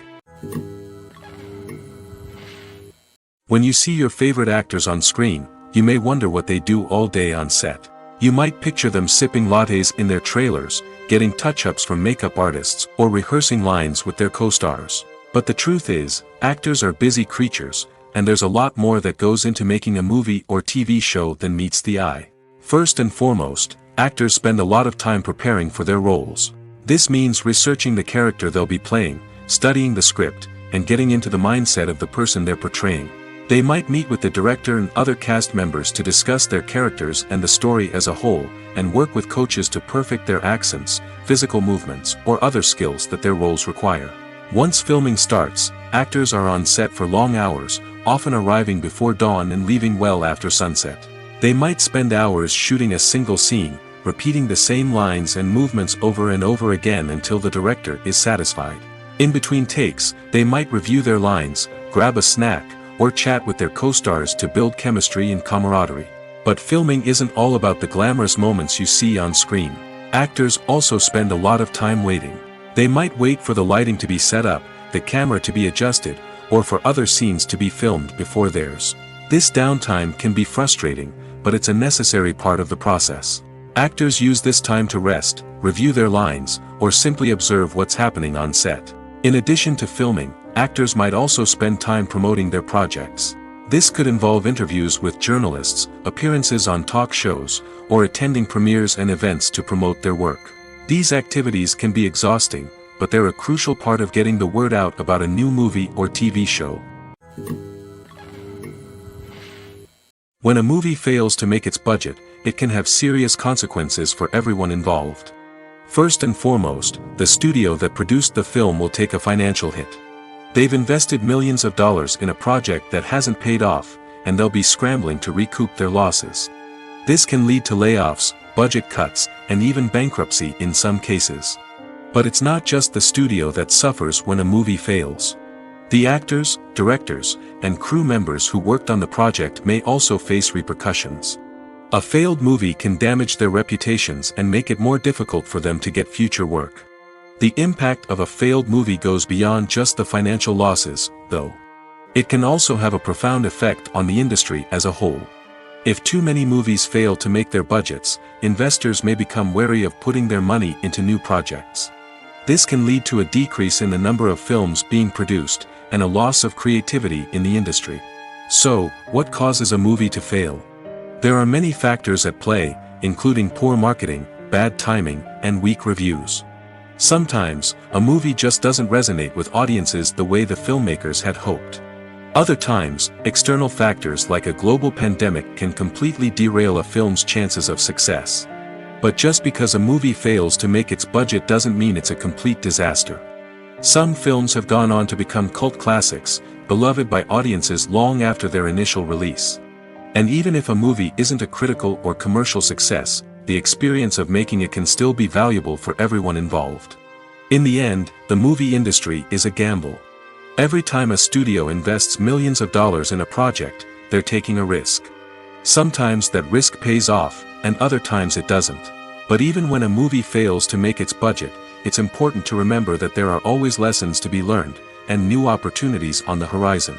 When you see your favorite actors on screen, you may wonder what they do all day on set. You might picture them sipping lattes in their trailers, getting touch-ups from makeup artists, or rehearsing lines with their co-stars. But the truth is, actors are busy creatures, and there's a lot more that goes into making a movie or TV show than meets the eye. First and foremost, actors spend a lot of time preparing for their roles. This means researching the character they'll be playing, studying the script, and getting into the mindset of the person they're portraying. They might meet with the director and other cast members to discuss their characters and the story as a whole, and work with coaches to perfect their accents, physical movements, or other skills that their roles require. Once filming starts, actors are on set for long hours, often arriving before dawn and leaving well after sunset. They might spend hours shooting a single scene, repeating the same lines and movements over and over again until the director is satisfied. In between takes, they might review their lines, grab a snack, or chat with their co-stars to build chemistry and camaraderie. But filming isn't all about the glamorous moments you see on screen. Actors also spend a lot of time waiting. They might wait for the lighting to be set up, the camera to be adjusted, or for other scenes to be filmed before theirs. This downtime can be frustrating, but it's a necessary part of the process. Actors use this time to rest, review their lines, or simply observe what's happening on set. In addition to filming, actors might also spend time promoting their projects. This could involve interviews with journalists, appearances on talk shows, or attending premieres and events to promote their work. These activities can be exhausting, but they're a crucial part of getting the word out about a new movie or TV show. When a movie fails to make its budget, it can have serious consequences for everyone involved. First and foremost, the studio that produced the film will take a financial hit. They've invested millions of dollars in a project that hasn't paid off, and they'll be scrambling to recoup their losses. This can lead to layoffs, budget cuts, and even bankruptcy in some cases. But it's not just the studio that suffers when a movie fails. The actors, directors, and crew members who worked on the project may also face repercussions. A failed movie can damage their reputations and make it more difficult for them to get future work. The impact of a failed movie goes beyond just the financial losses, though. It can also have a profound effect on the industry as a whole. If too many movies fail to make their budgets, investors may become wary of putting their money into new projects. This can lead to a decrease in the number of films being produced, and a loss of creativity in the industry. So, what causes a movie to fail? There are many factors at play, including poor marketing, bad timing, and weak reviews. Sometimes, a movie just doesn't resonate with audiences the way the filmmakers had hoped. Other times, external factors like a global pandemic can completely derail a film's chances of success. But just because a movie fails to make its budget doesn't mean it's a complete disaster. Some films have gone on to become cult classics, beloved by audiences long after their initial release. And even if a movie isn't a critical or commercial success, the experience of making it can still be valuable for everyone involved. In the end, the movie industry is a gamble. Every time a studio invests millions of dollars in a project, they're taking a risk. Sometimes that risk pays off, and other times it doesn't. But even when a movie fails to make its budget, it's important to remember that there are always lessons to be learned, and new opportunities on the horizon.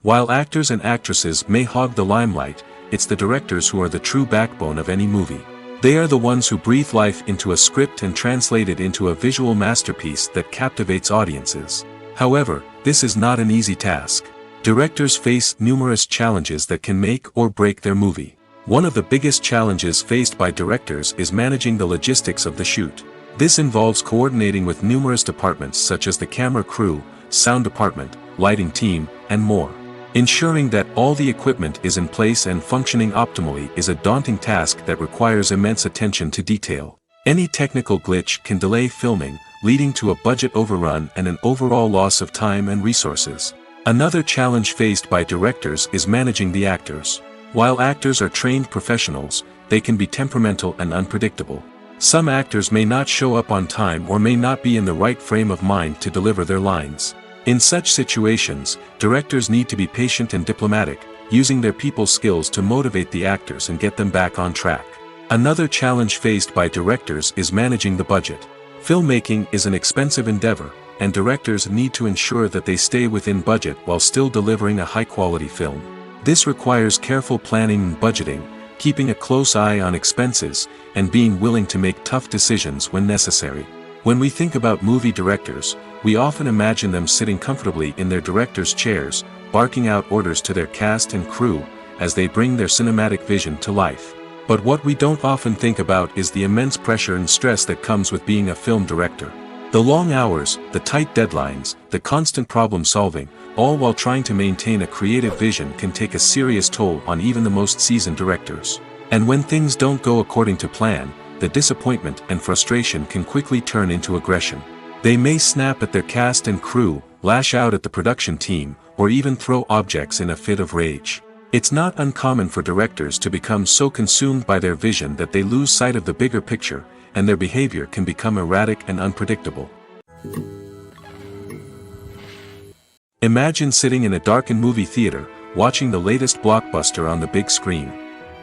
While actors and actresses may hog the limelight, it's the directors who are the true backbone of any movie. They are the ones who breathe life into a script and translate it into a visual masterpiece that captivates audiences. However, this is not an easy task. Directors face numerous challenges that can make or break their movie. One of the biggest challenges faced by directors is managing the logistics of the shoot. This involves coordinating with numerous departments such as the camera crew, sound department, lighting team, and more. Ensuring that all the equipment is in place and functioning optimally is a daunting task that requires immense attention to detail. Any technical glitch can delay filming, leading to a budget overrun and an overall loss of time and resources. Another challenge faced by directors is managing the actors. While actors are trained professionals, they can be temperamental and unpredictable. Some actors may not show up on time or may not be in the right frame of mind to deliver their lines. In such situations, directors need to be patient and diplomatic, using their people skills to motivate the actors and get them back on track. Another challenge faced by directors is managing the budget. Filmmaking is an expensive endeavor, and directors need to ensure that they stay within budget while still delivering a high-quality film. This requires careful planning and budgeting, keeping a close eye on expenses, and being willing to make tough decisions when necessary. When we think about movie directors, we often imagine them sitting comfortably in their director's chairs, barking out orders to their cast and crew, as they bring their cinematic vision to life. But what we don't often think about is the immense pressure and stress that comes with being a film director. The long hours, the tight deadlines, the constant problem solving, all while trying to maintain a creative vision can take a serious toll on even the most seasoned directors. And when things don't go according to plan, the disappointment and frustration can quickly turn into aggression. They may snap at their cast and crew, lash out at the production team, or even throw objects in a fit of rage. It's not uncommon for directors to become so consumed by their vision that they lose sight of the bigger picture, and their behavior can become erratic and unpredictable. Imagine sitting in a darkened movie theater, watching the latest blockbuster on the big screen.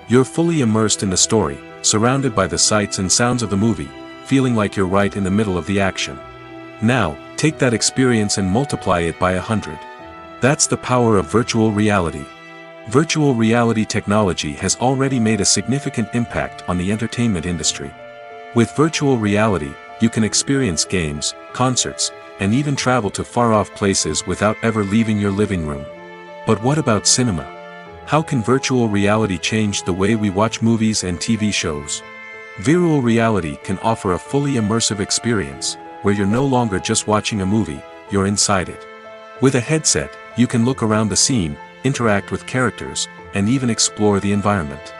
You're fully immersed in the story, surrounded by the sights and sounds of the movie, feeling like you're right in the middle of the action. Now, take that experience and multiply it by 100. That's the power of virtual reality. Virtual reality technology has already made a significant impact on the entertainment industry. With virtual reality, you can experience games, concerts, and even travel to far-off places without ever leaving your living room. But what about cinema? How can virtual reality change the way we watch movies and TV shows? Virtual reality can offer a fully immersive experience, where you're no longer just watching a movie, you're inside it. With a headset, you can look around the scene, interact with characters, and even explore the environment.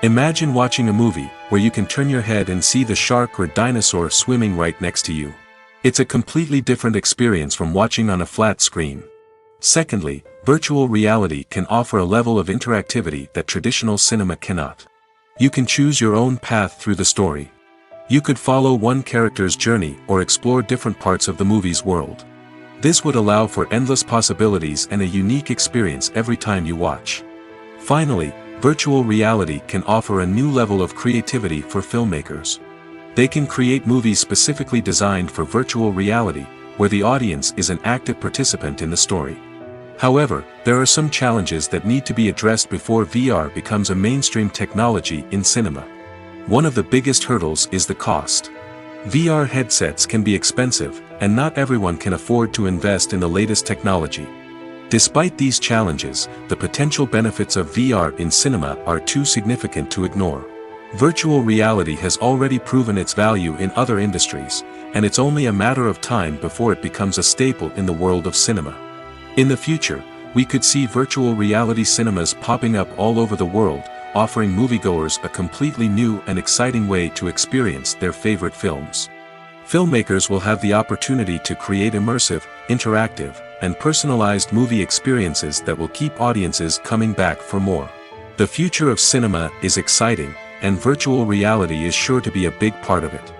Imagine watching a movie where you can turn your head and see the shark or dinosaur swimming right next to you. It's a completely different experience from watching on a flat screen. Secondly, virtual reality can offer a level of interactivity that traditional cinema cannot. You can choose your own path through the story. You could follow one character's journey or explore different parts of the movie's world. This would allow for endless possibilities and a unique experience every time you watch. Finally, virtual reality can offer a new level of creativity for filmmakers. They can create movies specifically designed for virtual reality, where the audience is an active participant in the story. However, there are some challenges that need to be addressed before VR becomes a mainstream technology in cinema. One of the biggest hurdles is the cost. VR headsets can be expensive, and not everyone can afford to invest in the latest technology. Despite these challenges, the potential benefits of VR in cinema are too significant to ignore. Virtual reality has already proven its value in other industries, and it's only a matter of time before it becomes a staple in the world of cinema. In the future, we could see virtual reality cinemas popping up all over the world, offering moviegoers a completely new and exciting way to experience their favorite films. Filmmakers will have the opportunity to create immersive, interactive, and personalized movie experiences that will keep audiences coming back for more. The future of cinema is exciting, and virtual reality is sure to be a big part of it.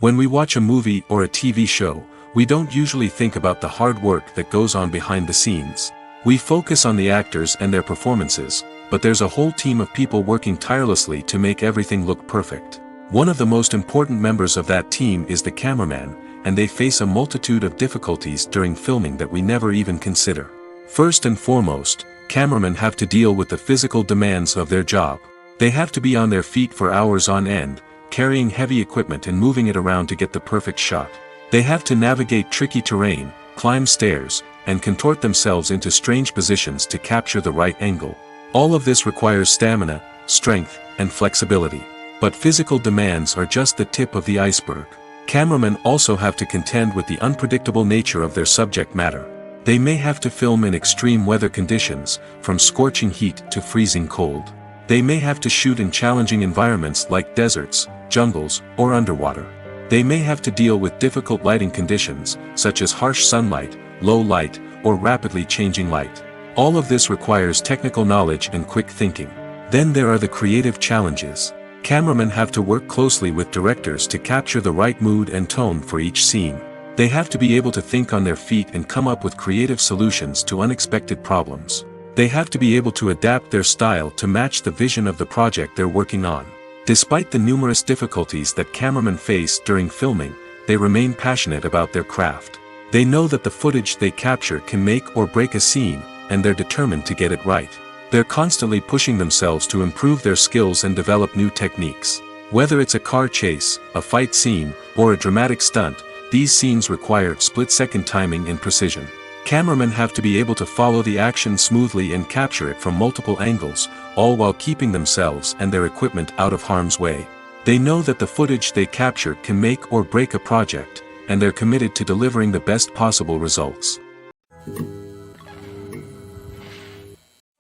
When we watch a movie or a TV show, we don't usually think about the hard work that goes on behind the scenes. We focus on the actors and their performances, but there's a whole team of people working tirelessly to make everything look perfect. One of the most important members of that team is the cameraman, and they face a multitude of difficulties during filming that we never even consider. First and foremost, cameramen have to deal with the physical demands of their job. They have to be on their feet for hours on end, carrying heavy equipment and moving it around to get the perfect shot. They have to navigate tricky terrain, climb stairs, and contort themselves into strange positions to capture the right angle. All of this requires stamina, strength, and flexibility. But physical demands are just the tip of the iceberg. Cameramen also have to contend with the unpredictable nature of their subject matter. They may have to film in extreme weather conditions, from scorching heat to freezing cold. They may have to shoot in challenging environments like deserts, jungles, or underwater. They may have to deal with difficult lighting conditions, such as harsh sunlight, low light, or rapidly changing light. All of this requires technical knowledge and quick thinking. Then there are the creative challenges. Cameramen have to work closely with directors to capture the right mood and tone for each scene. They have to be able to think on their feet and come up with creative solutions to unexpected problems. They have to be able to adapt their style to match the vision of the project they're working on. Despite the numerous difficulties that cameramen face during filming, they remain passionate about their craft. They know that the footage they capture can make or break a scene, and they're determined to get it right. They're constantly pushing themselves to improve their skills and develop new techniques. Whether it's a car chase, a fight scene, or a dramatic stunt, these scenes require split-second timing and precision. Cameramen have to be able to follow the action smoothly and capture it from multiple angles, all while keeping themselves and their equipment out of harm's way. They know that the footage they capture can make or break a project, and they're committed to delivering the best possible results.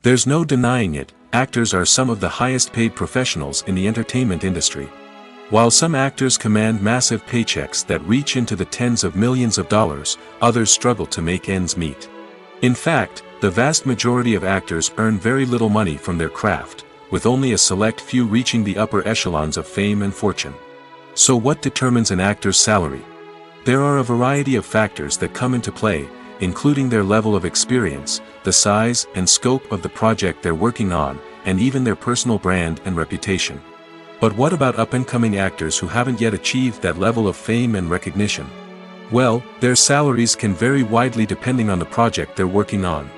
There's no denying it, actors are some of the highest paid professionals in the entertainment industry. While some actors command massive paychecks that reach into the tens of millions of dollars, others struggle to make ends meet. In fact, the vast majority of actors earn very little money from their craft, with only a select few reaching the upper echelons of fame and fortune. So what determines an actor's salary? There are a variety of factors that come into play, including their level of experience, the size and scope of the project they're working on, and even their personal brand and reputation. But what about up-and-coming actors who haven't yet achieved that level of fame and recognition? Well, their salaries can vary widely depending on the project they're working on.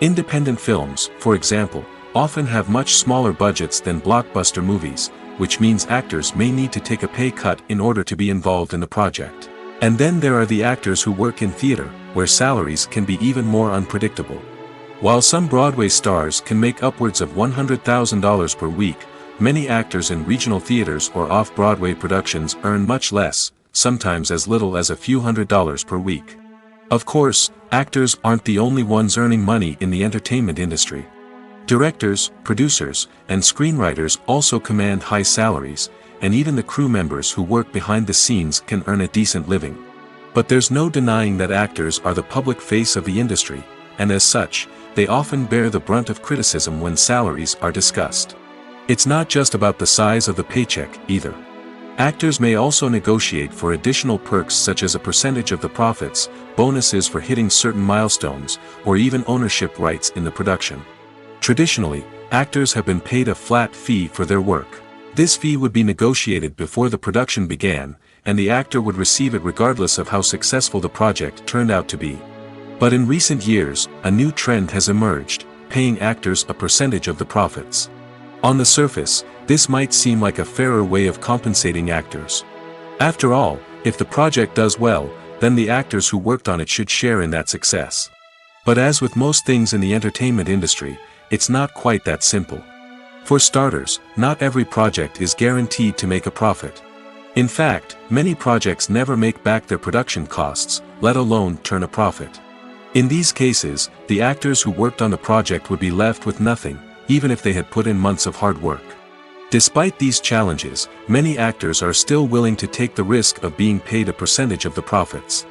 Independent films, for example, often have much smaller budgets than blockbuster movies, which means actors may need to take a pay cut in order to be involved in the project. And then there are the actors who work in theater, where salaries can be even more unpredictable. While some Broadway stars can make upwards of $100,000 per week, many actors in regional theaters or off-Broadway productions earn much less, sometimes as little as a few $100s per week. Of course, actors aren't the only ones earning money in the entertainment industry. Directors, producers, and screenwriters also command high salaries, and even the crew members who work behind the scenes can earn a decent living. But there's no denying that actors are the public face of the industry, and as such, they often bear the brunt of criticism when salaries are discussed. It's not just about the size of the paycheck, either. Actors may also negotiate for additional perks such as a percentage of the profits, bonuses for hitting certain milestones, or even ownership rights in the production. Traditionally, actors have been paid a flat fee for their work. This fee would be negotiated before the production began, and the actor would receive it regardless of how successful the project turned out to be. But in recent years, a new trend has emerged, paying actors a percentage of the profits. On the surface, this might seem like a fairer way of compensating actors. After all, if the project does well, then the actors who worked on it should share in that success. But as with most things in the entertainment industry, it's not quite that simple. For starters, not every project is guaranteed to make a profit. In fact, many projects never make back their production costs, let alone turn a profit. In these cases, the actors who worked on the project would be left with nothing, even if they had put in months of hard work. Despite these challenges, many actors are still willing to take the risk of being paid a percentage of the profits.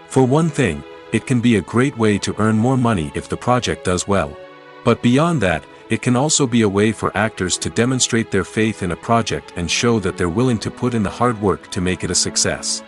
For one thing, it can be a great way to earn more money if the project does well. But beyond that, it can also be a way for actors to demonstrate their faith in a project and show that they're willing to put in the hard work to make it a success.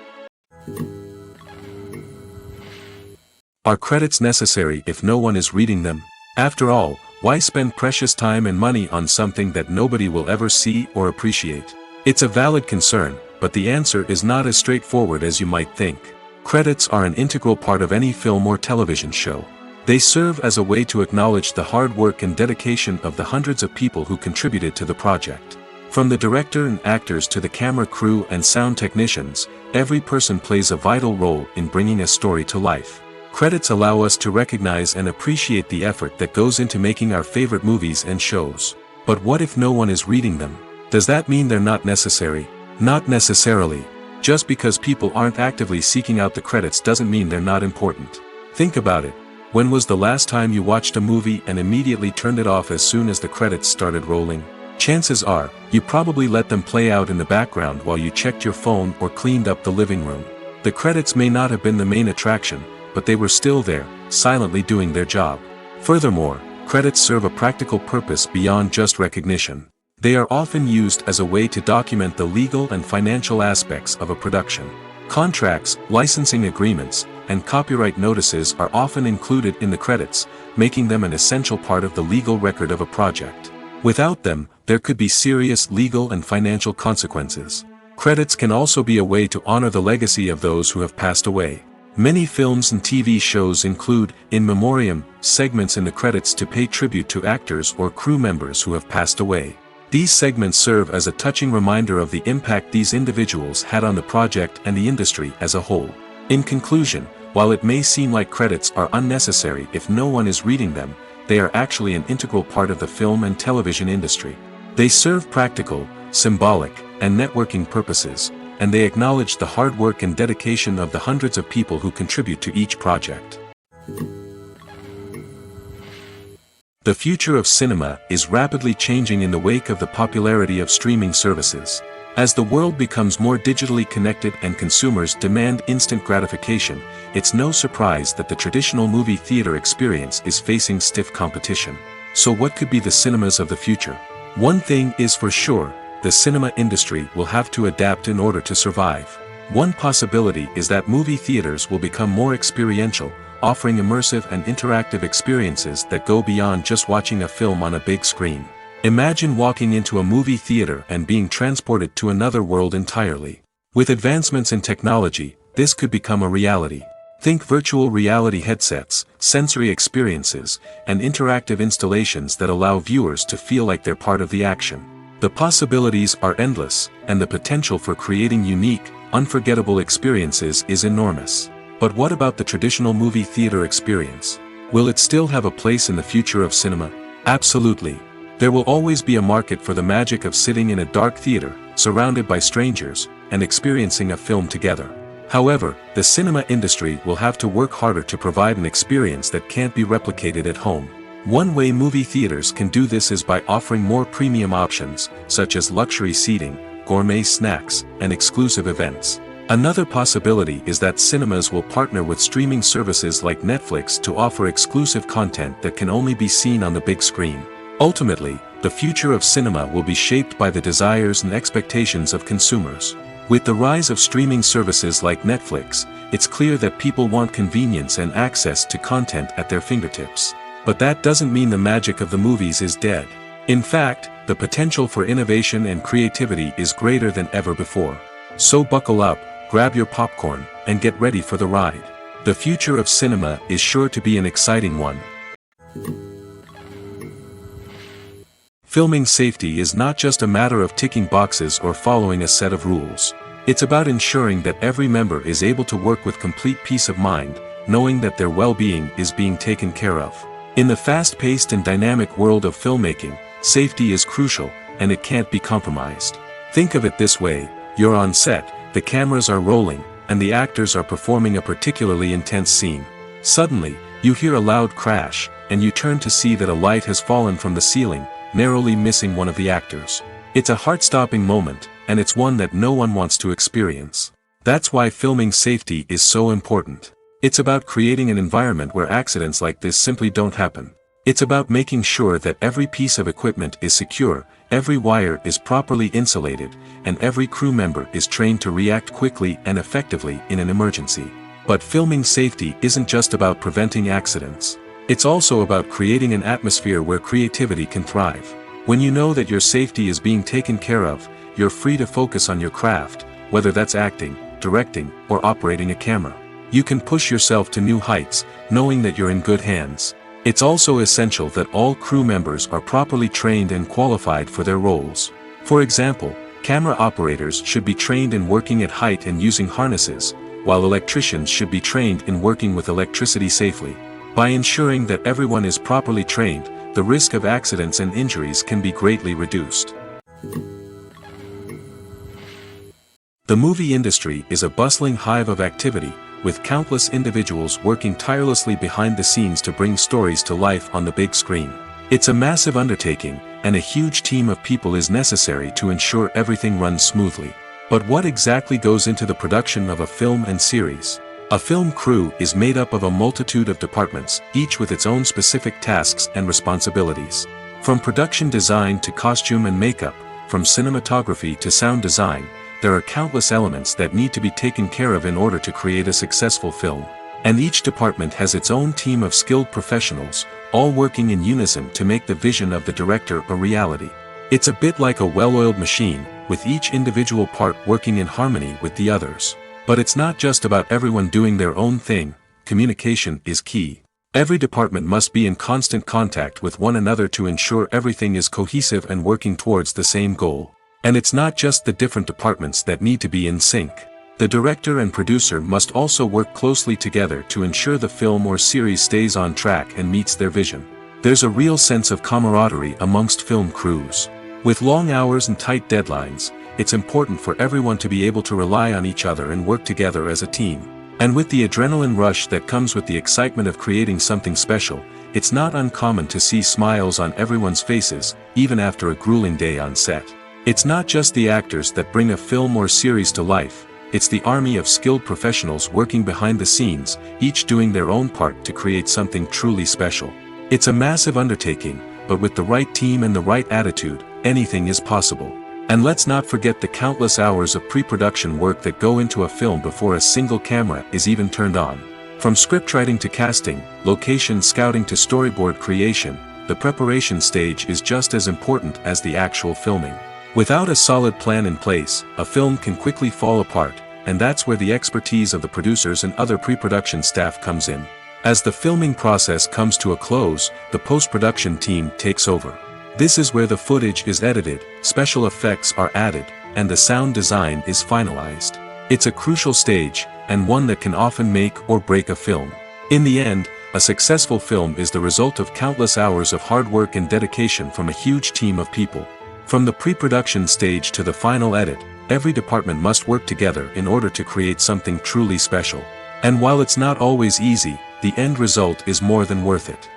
Are credits necessary if no one is reading them? After all, why spend precious time and money on something that nobody will ever see or appreciate? It's a valid concern, but the answer is not as straightforward as you might think. Credits are an integral part of any film or television show. They serve as a way to acknowledge the hard work and dedication of the hundreds of people who contributed to the project. From the director and actors to the camera crew and sound technicians, every person plays a vital role in bringing a story to life. Credits allow us to recognize and appreciate the effort that goes into making our favorite movies and shows. But what if no one is reading them? Does that mean they're not necessary? Not necessarily. Just because people aren't actively seeking out the credits doesn't mean they're not important. Think about it. When was the last time you watched a movie and immediately turned it off as soon as the credits started rolling? Chances are, you probably let them play out in the background while you checked your phone or cleaned up the living room. The credits may not have been the main attraction, but they were still there, silently doing their job. Furthermore, credits serve a practical purpose beyond just recognition. They are often used as a way to document the legal and financial aspects of a production. Contracts, licensing agreements, and copyright notices are often included in the credits, making them an essential part of the legal record of a project. Without them, there could be serious legal and financial consequences. Credits can also be a way to honor the legacy of those who have passed away. Many films and TV shows include, in memoriam, segments in the credits to pay tribute to actors or crew members who have passed away. These segments serve as a touching reminder of the impact these individuals had on the project and the industry as a whole. In conclusion, while it may seem like credits are unnecessary if no one is reading them, they are actually an integral part of the film and television industry. They serve practical, symbolic, and networking purposes, and they acknowledge the hard work and dedication of the hundreds of people who contribute to each project. The future of cinema is rapidly changing in the wake of the popularity of streaming services. As the world becomes more digitally connected and consumers demand instant gratification, it's no surprise that the traditional movie theater experience is facing stiff competition. So what could be the cinemas of the future? One thing is for sure, the cinema industry will have to adapt in order to survive. One possibility is that movie theaters will become more experiential, offering immersive and interactive experiences that go beyond just watching a film on a big screen. Imagine walking into a movie theater and being transported to another world entirely. With advancements in technology, this could become a reality. Think virtual reality headsets, sensory experiences, and interactive installations that allow viewers to feel like they're part of the action. The possibilities are endless, and the potential for creating unique, unforgettable experiences is enormous. But what about the traditional movie theater experience? Will it still have a place in the future of cinema? Absolutely. There will always be a market for the magic of sitting in a dark theater, surrounded by strangers, and experiencing a film together. However, the cinema industry will have to work harder to provide an experience that can't be replicated at home. One way movie theaters can do this is by offering more premium options, such as luxury seating, gourmet snacks, and exclusive events. Another possibility is that cinemas will partner with streaming services like Netflix to offer exclusive content that can only be seen on the big screen. Ultimately, the future of cinema will be shaped by the desires and expectations of consumers. With the rise of streaming services like Netflix, it's clear that people want convenience and access to content at their fingertips. But that doesn't mean the magic of the movies is dead. In fact, the potential for innovation and creativity is greater than ever before. So buckle up, grab your popcorn, and get ready for the ride. The future of cinema is sure to be an exciting one. Filming safety is not just a matter of ticking boxes or following a set of rules. It's about ensuring that every member is able to work with complete peace of mind, knowing that their well-being is being taken care of. In the fast-paced and dynamic world of filmmaking, safety is crucial, and it can't be compromised. Think of it this way: you're on set, the cameras are rolling, and the actors are performing a particularly intense scene. Suddenly, you hear a loud crash, and you turn to see that a light has fallen from the ceiling, narrowly missing one of the actors. It's a heart-stopping moment, and it's one that no one wants to experience. That's why filming safety is so important. It's about creating an environment where accidents like this simply don't happen. It's about making sure that every piece of equipment is secure, every wire is properly insulated, and every crew member is trained to react quickly and effectively in an emergency. But filming safety isn't just about preventing accidents. It's also about creating an atmosphere where creativity can thrive. When you know that your safety is being taken care of, you're free to focus on your craft, whether that's acting, directing, or operating a camera. You can push yourself to new heights, knowing that you're in good hands. It's also essential that all crew members are properly trained and qualified for their roles. For example, camera operators should be trained in working at height and using harnesses, while electricians should be trained in working with electricity safely. By ensuring that everyone is properly trained, the risk of accidents and injuries can be greatly reduced. The movie industry is a bustling hive of activity, with countless individuals working tirelessly behind the scenes to bring stories to life on the big screen. It's a massive undertaking, and a huge team of people is necessary to ensure everything runs smoothly. But what exactly goes into the production of a film and series? A film crew is made up of a multitude of departments, each with its own specific tasks and responsibilities. From production design to costume and makeup, from cinematography to sound design, there are countless elements that need to be taken care of in order to create a successful film. And each department has its own team of skilled professionals, all working in unison to make the vision of the director a reality. It's a bit like a well-oiled machine, with each individual part working in harmony with the others. But it's not just about everyone doing their own thing. Communication is key. Every department must be in constant contact with one another to ensure everything is cohesive and working towards the same goal. And it's not just the different departments that need to be in sync. The director and producer must also work closely together to ensure the film or series stays on track and meets their vision. There's a real sense of camaraderie amongst film crews. With long hours and tight deadlines, it's important for everyone to be able to rely on each other and work together as a team. And with the adrenaline rush that comes with the excitement of creating something special, it's not uncommon to see smiles on everyone's faces, even after a grueling day on set. It's not just the actors that bring a film or series to life, it's the army of skilled professionals working behind the scenes, each doing their own part to create something truly special. It's a massive undertaking, but with the right team and the right attitude, anything is possible. And let's not forget the countless hours of pre-production work that go into a film before a single camera is even turned on. From scriptwriting to casting, location scouting to storyboard creation, the preparation stage is just as important as the actual filming. Without a solid plan in place, a film can quickly fall apart, and that's where the expertise of the producers and other pre-production staff comes in. As the filming process comes to a close, the post-production team takes over. This is where the footage is edited, special effects are added, and the sound design is finalized. It's a crucial stage, and one that can often make or break a film. In the end, a successful film is the result of countless hours of hard work and dedication from a huge team of people. From the pre-production stage to the final edit, every department must work together in order to create something truly special. And while it's not always easy, the end result is more than worth it.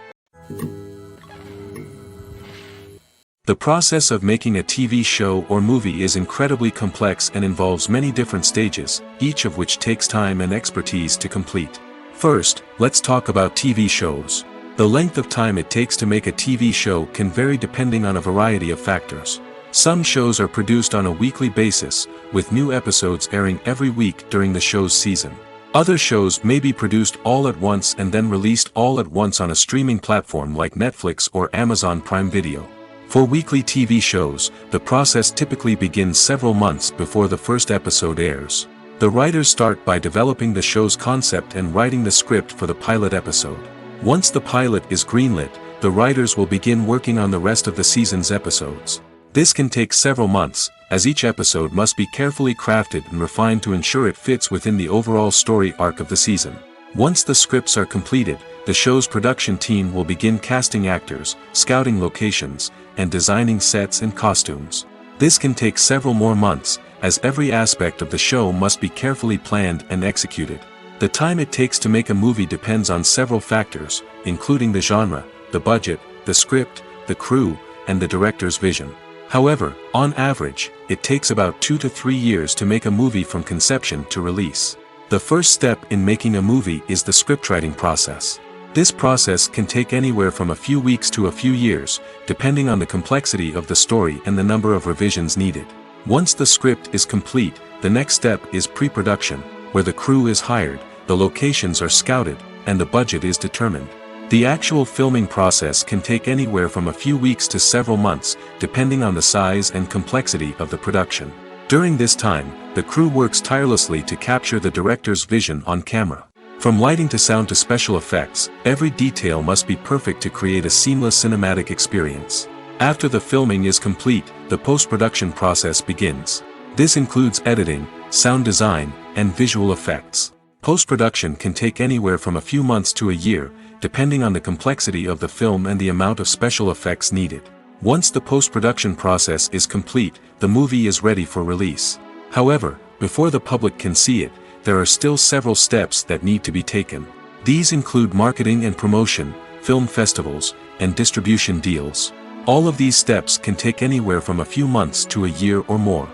The process of making a TV show or movie is incredibly complex and involves many different stages, each of which takes time and expertise to complete. First, let's talk about TV shows. The length of time it takes to make a TV show can vary depending on a variety of factors. Some shows are produced on a weekly basis, with new episodes airing every week during the show's season. Other shows may be produced all at once and then released all at once on a streaming platform like Netflix or Amazon Prime Video. For weekly TV shows, the process typically begins several months before the first episode airs. The writers start by developing the show's concept and writing the script for the pilot episode. Once the pilot is greenlit, the writers will begin working on the rest of the season's episodes. This can take several months, as each episode must be carefully crafted and refined to ensure it fits within the overall story arc of the season. Once the scripts are completed, the show's production team will begin casting actors, scouting locations, and designing sets and costumes. This can take several more months, as every aspect of the show must be carefully planned and executed. The time it takes to make a movie depends on several factors, including the genre, the budget, the script, the crew, and the director's vision. However, on average, it takes about 2 to 3 years to make a movie from conception to release. The first step in making a movie is the scriptwriting process. This process can take anywhere from a few weeks to a few years, depending on the complexity of the story and the number of revisions needed. Once the script is complete, the next step is pre-production, where the crew is hired, the locations are scouted, and the budget is determined. The actual filming process can take anywhere from a few weeks to several months, depending on the size and complexity of the production. During this time, the crew works tirelessly to capture the director's vision on camera. From lighting to sound to special effects, every detail must be perfect to create a seamless cinematic experience. After the filming is complete, the post-production process begins. This includes editing, sound design, and visual effects. Post-production can take anywhere from a few months to a year, depending on the complexity of the film and the amount of special effects needed. Once the post-production process is complete, the movie is ready for release. However, before the public can see it, there are still several steps that need to be taken. These include marketing and promotion, film festivals, and distribution deals. All of these steps can take anywhere from a few months to a year or more.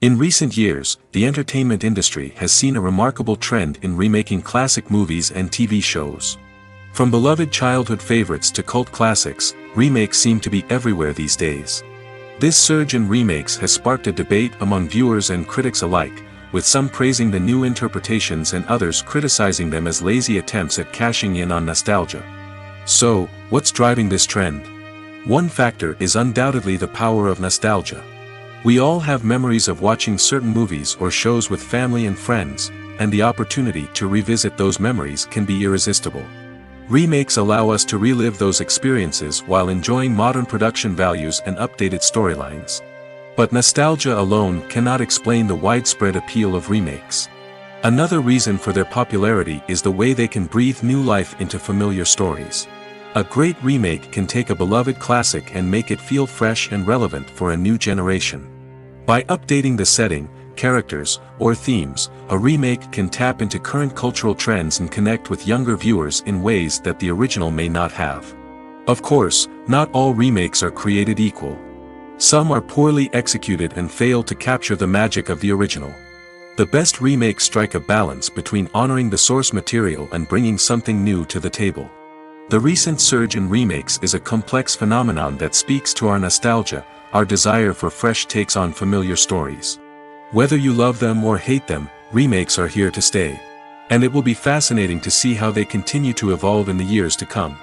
In recent years, the entertainment industry has seen a remarkable trend in remaking classic movies and TV shows. From beloved childhood favorites to cult classics, remakes seem to be everywhere these days. This surge in remakes has sparked a debate among viewers and critics alike, with some praising the new interpretations and others criticizing them as lazy attempts at cashing in on nostalgia. So, what's driving this trend? One factor is undoubtedly the power of nostalgia. We all have memories of watching certain movies or shows with family and friends, and the opportunity to revisit those memories can be irresistible. Remakes allow us to relive those experiences while enjoying modern production values and updated storylines. But nostalgia alone cannot explain the widespread appeal of remakes. Another reason for their popularity is the way they can breathe new life into familiar stories. A great remake can take a beloved classic and make it feel fresh and relevant for a new generation. By updating the setting, characters, or themes, a remake can tap into current cultural trends and connect with younger viewers in ways that the original may not have. Of course, not all remakes are created equal. Some are poorly executed and fail to capture the magic of the original. The best remakes strike a balance between honoring the source material and bringing something new to the table. The recent surge in remakes is a complex phenomenon that speaks to our nostalgia, our desire for fresh takes on familiar stories. Whether you love them or hate them, remakes are here to stay. And it will be fascinating to see how they continue to evolve in the years to come.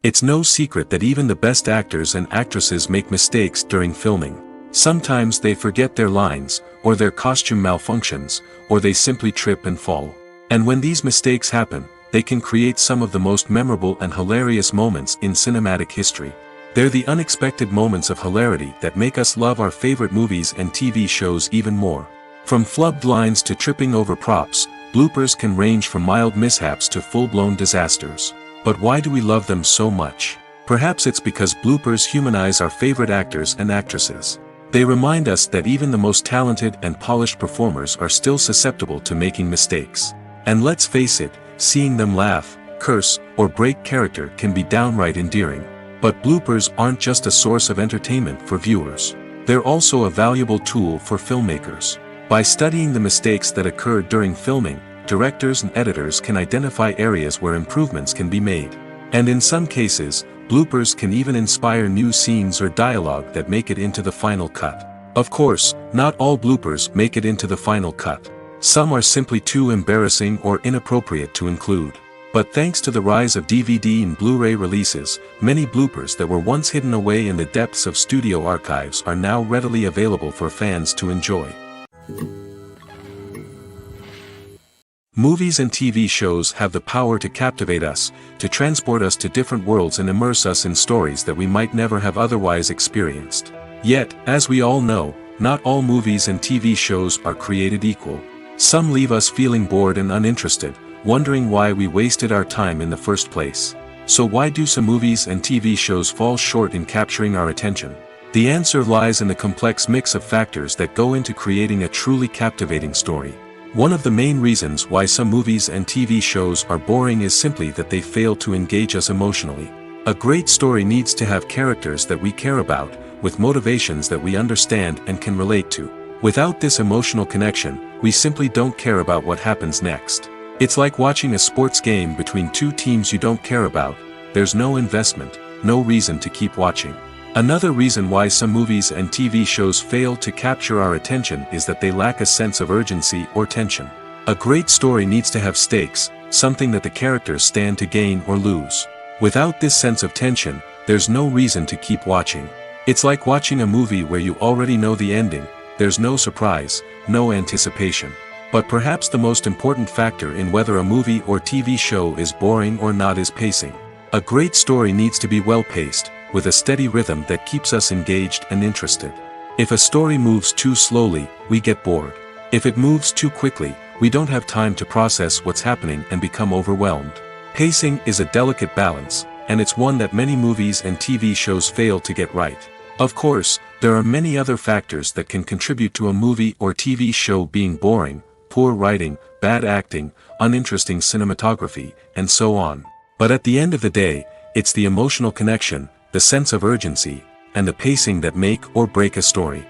It's no secret that even the best actors and actresses make mistakes during filming. Sometimes they forget their lines, or their costume malfunctions, or they simply trip and fall. And when these mistakes happen, they can create some of the most memorable and hilarious moments in cinematic history. They're the unexpected moments of hilarity that make us love our favorite movies and TV shows even more. From flubbed lines to tripping over props, bloopers can range from mild mishaps to full-blown disasters. But why do we love them so much? Perhaps it's because bloopers humanize our favorite actors and actresses. They remind us that even the most talented and polished performers are still susceptible to making mistakes. And let's face it, seeing them laugh, curse, or break character can be downright endearing. But bloopers aren't just a source of entertainment for viewers. They're also a valuable tool for filmmakers. By studying the mistakes that occurred during filming, directors and editors can identify areas where improvements can be made. And in some cases, bloopers can even inspire new scenes or dialogue that make it into the final cut. Of course, not all bloopers make it into the final cut. Some are simply too embarrassing or inappropriate to include. But thanks to the rise of DVD and Blu-ray releases, many bloopers that were once hidden away in the depths of studio archives are now readily available for fans to enjoy. Movies and TV shows have the power to captivate us, to transport us to different worlds and immerse us in stories that we might never have otherwise experienced. Yet, as we all know, not all movies and TV shows are created equal. Some leave us feeling bored and uninterested, wondering why we wasted our time in the first place. So why do some movies and TV shows fall short in capturing our attention? The answer lies in the complex mix of factors that go into creating a truly captivating story. One of the main reasons why some movies and TV shows are boring is simply that they fail to engage us emotionally. A great story needs to have characters that we care about, with motivations that we understand and can relate to. Without this emotional connection, we simply don't care about what happens next. It's like watching a sports game between two teams you don't care about. There's no investment, no reason to keep watching. Another reason why some movies and TV shows fail to capture our attention is that they lack a sense of urgency or tension. A great story needs to have stakes, something that the characters stand to gain or lose. Without this sense of tension, there's no reason to keep watching. It's like watching a movie where you already know the ending. There's no surprise, no anticipation. But perhaps the most important factor in whether a movie or TV show is boring or not is pacing. A great story needs to be well-paced, with a steady rhythm that keeps us engaged and interested. If a story moves too slowly, we get bored. If it moves too quickly, we don't have time to process what's happening and become overwhelmed. Pacing is a delicate balance, and it's one that many movies and TV shows fail to get right. Of course, there are many other factors that can contribute to a movie or TV show being boring: poor writing, bad acting, uninteresting cinematography, and so on. But at the end of the day, it's the emotional connection, the sense of urgency, and the pacing that make or break a story.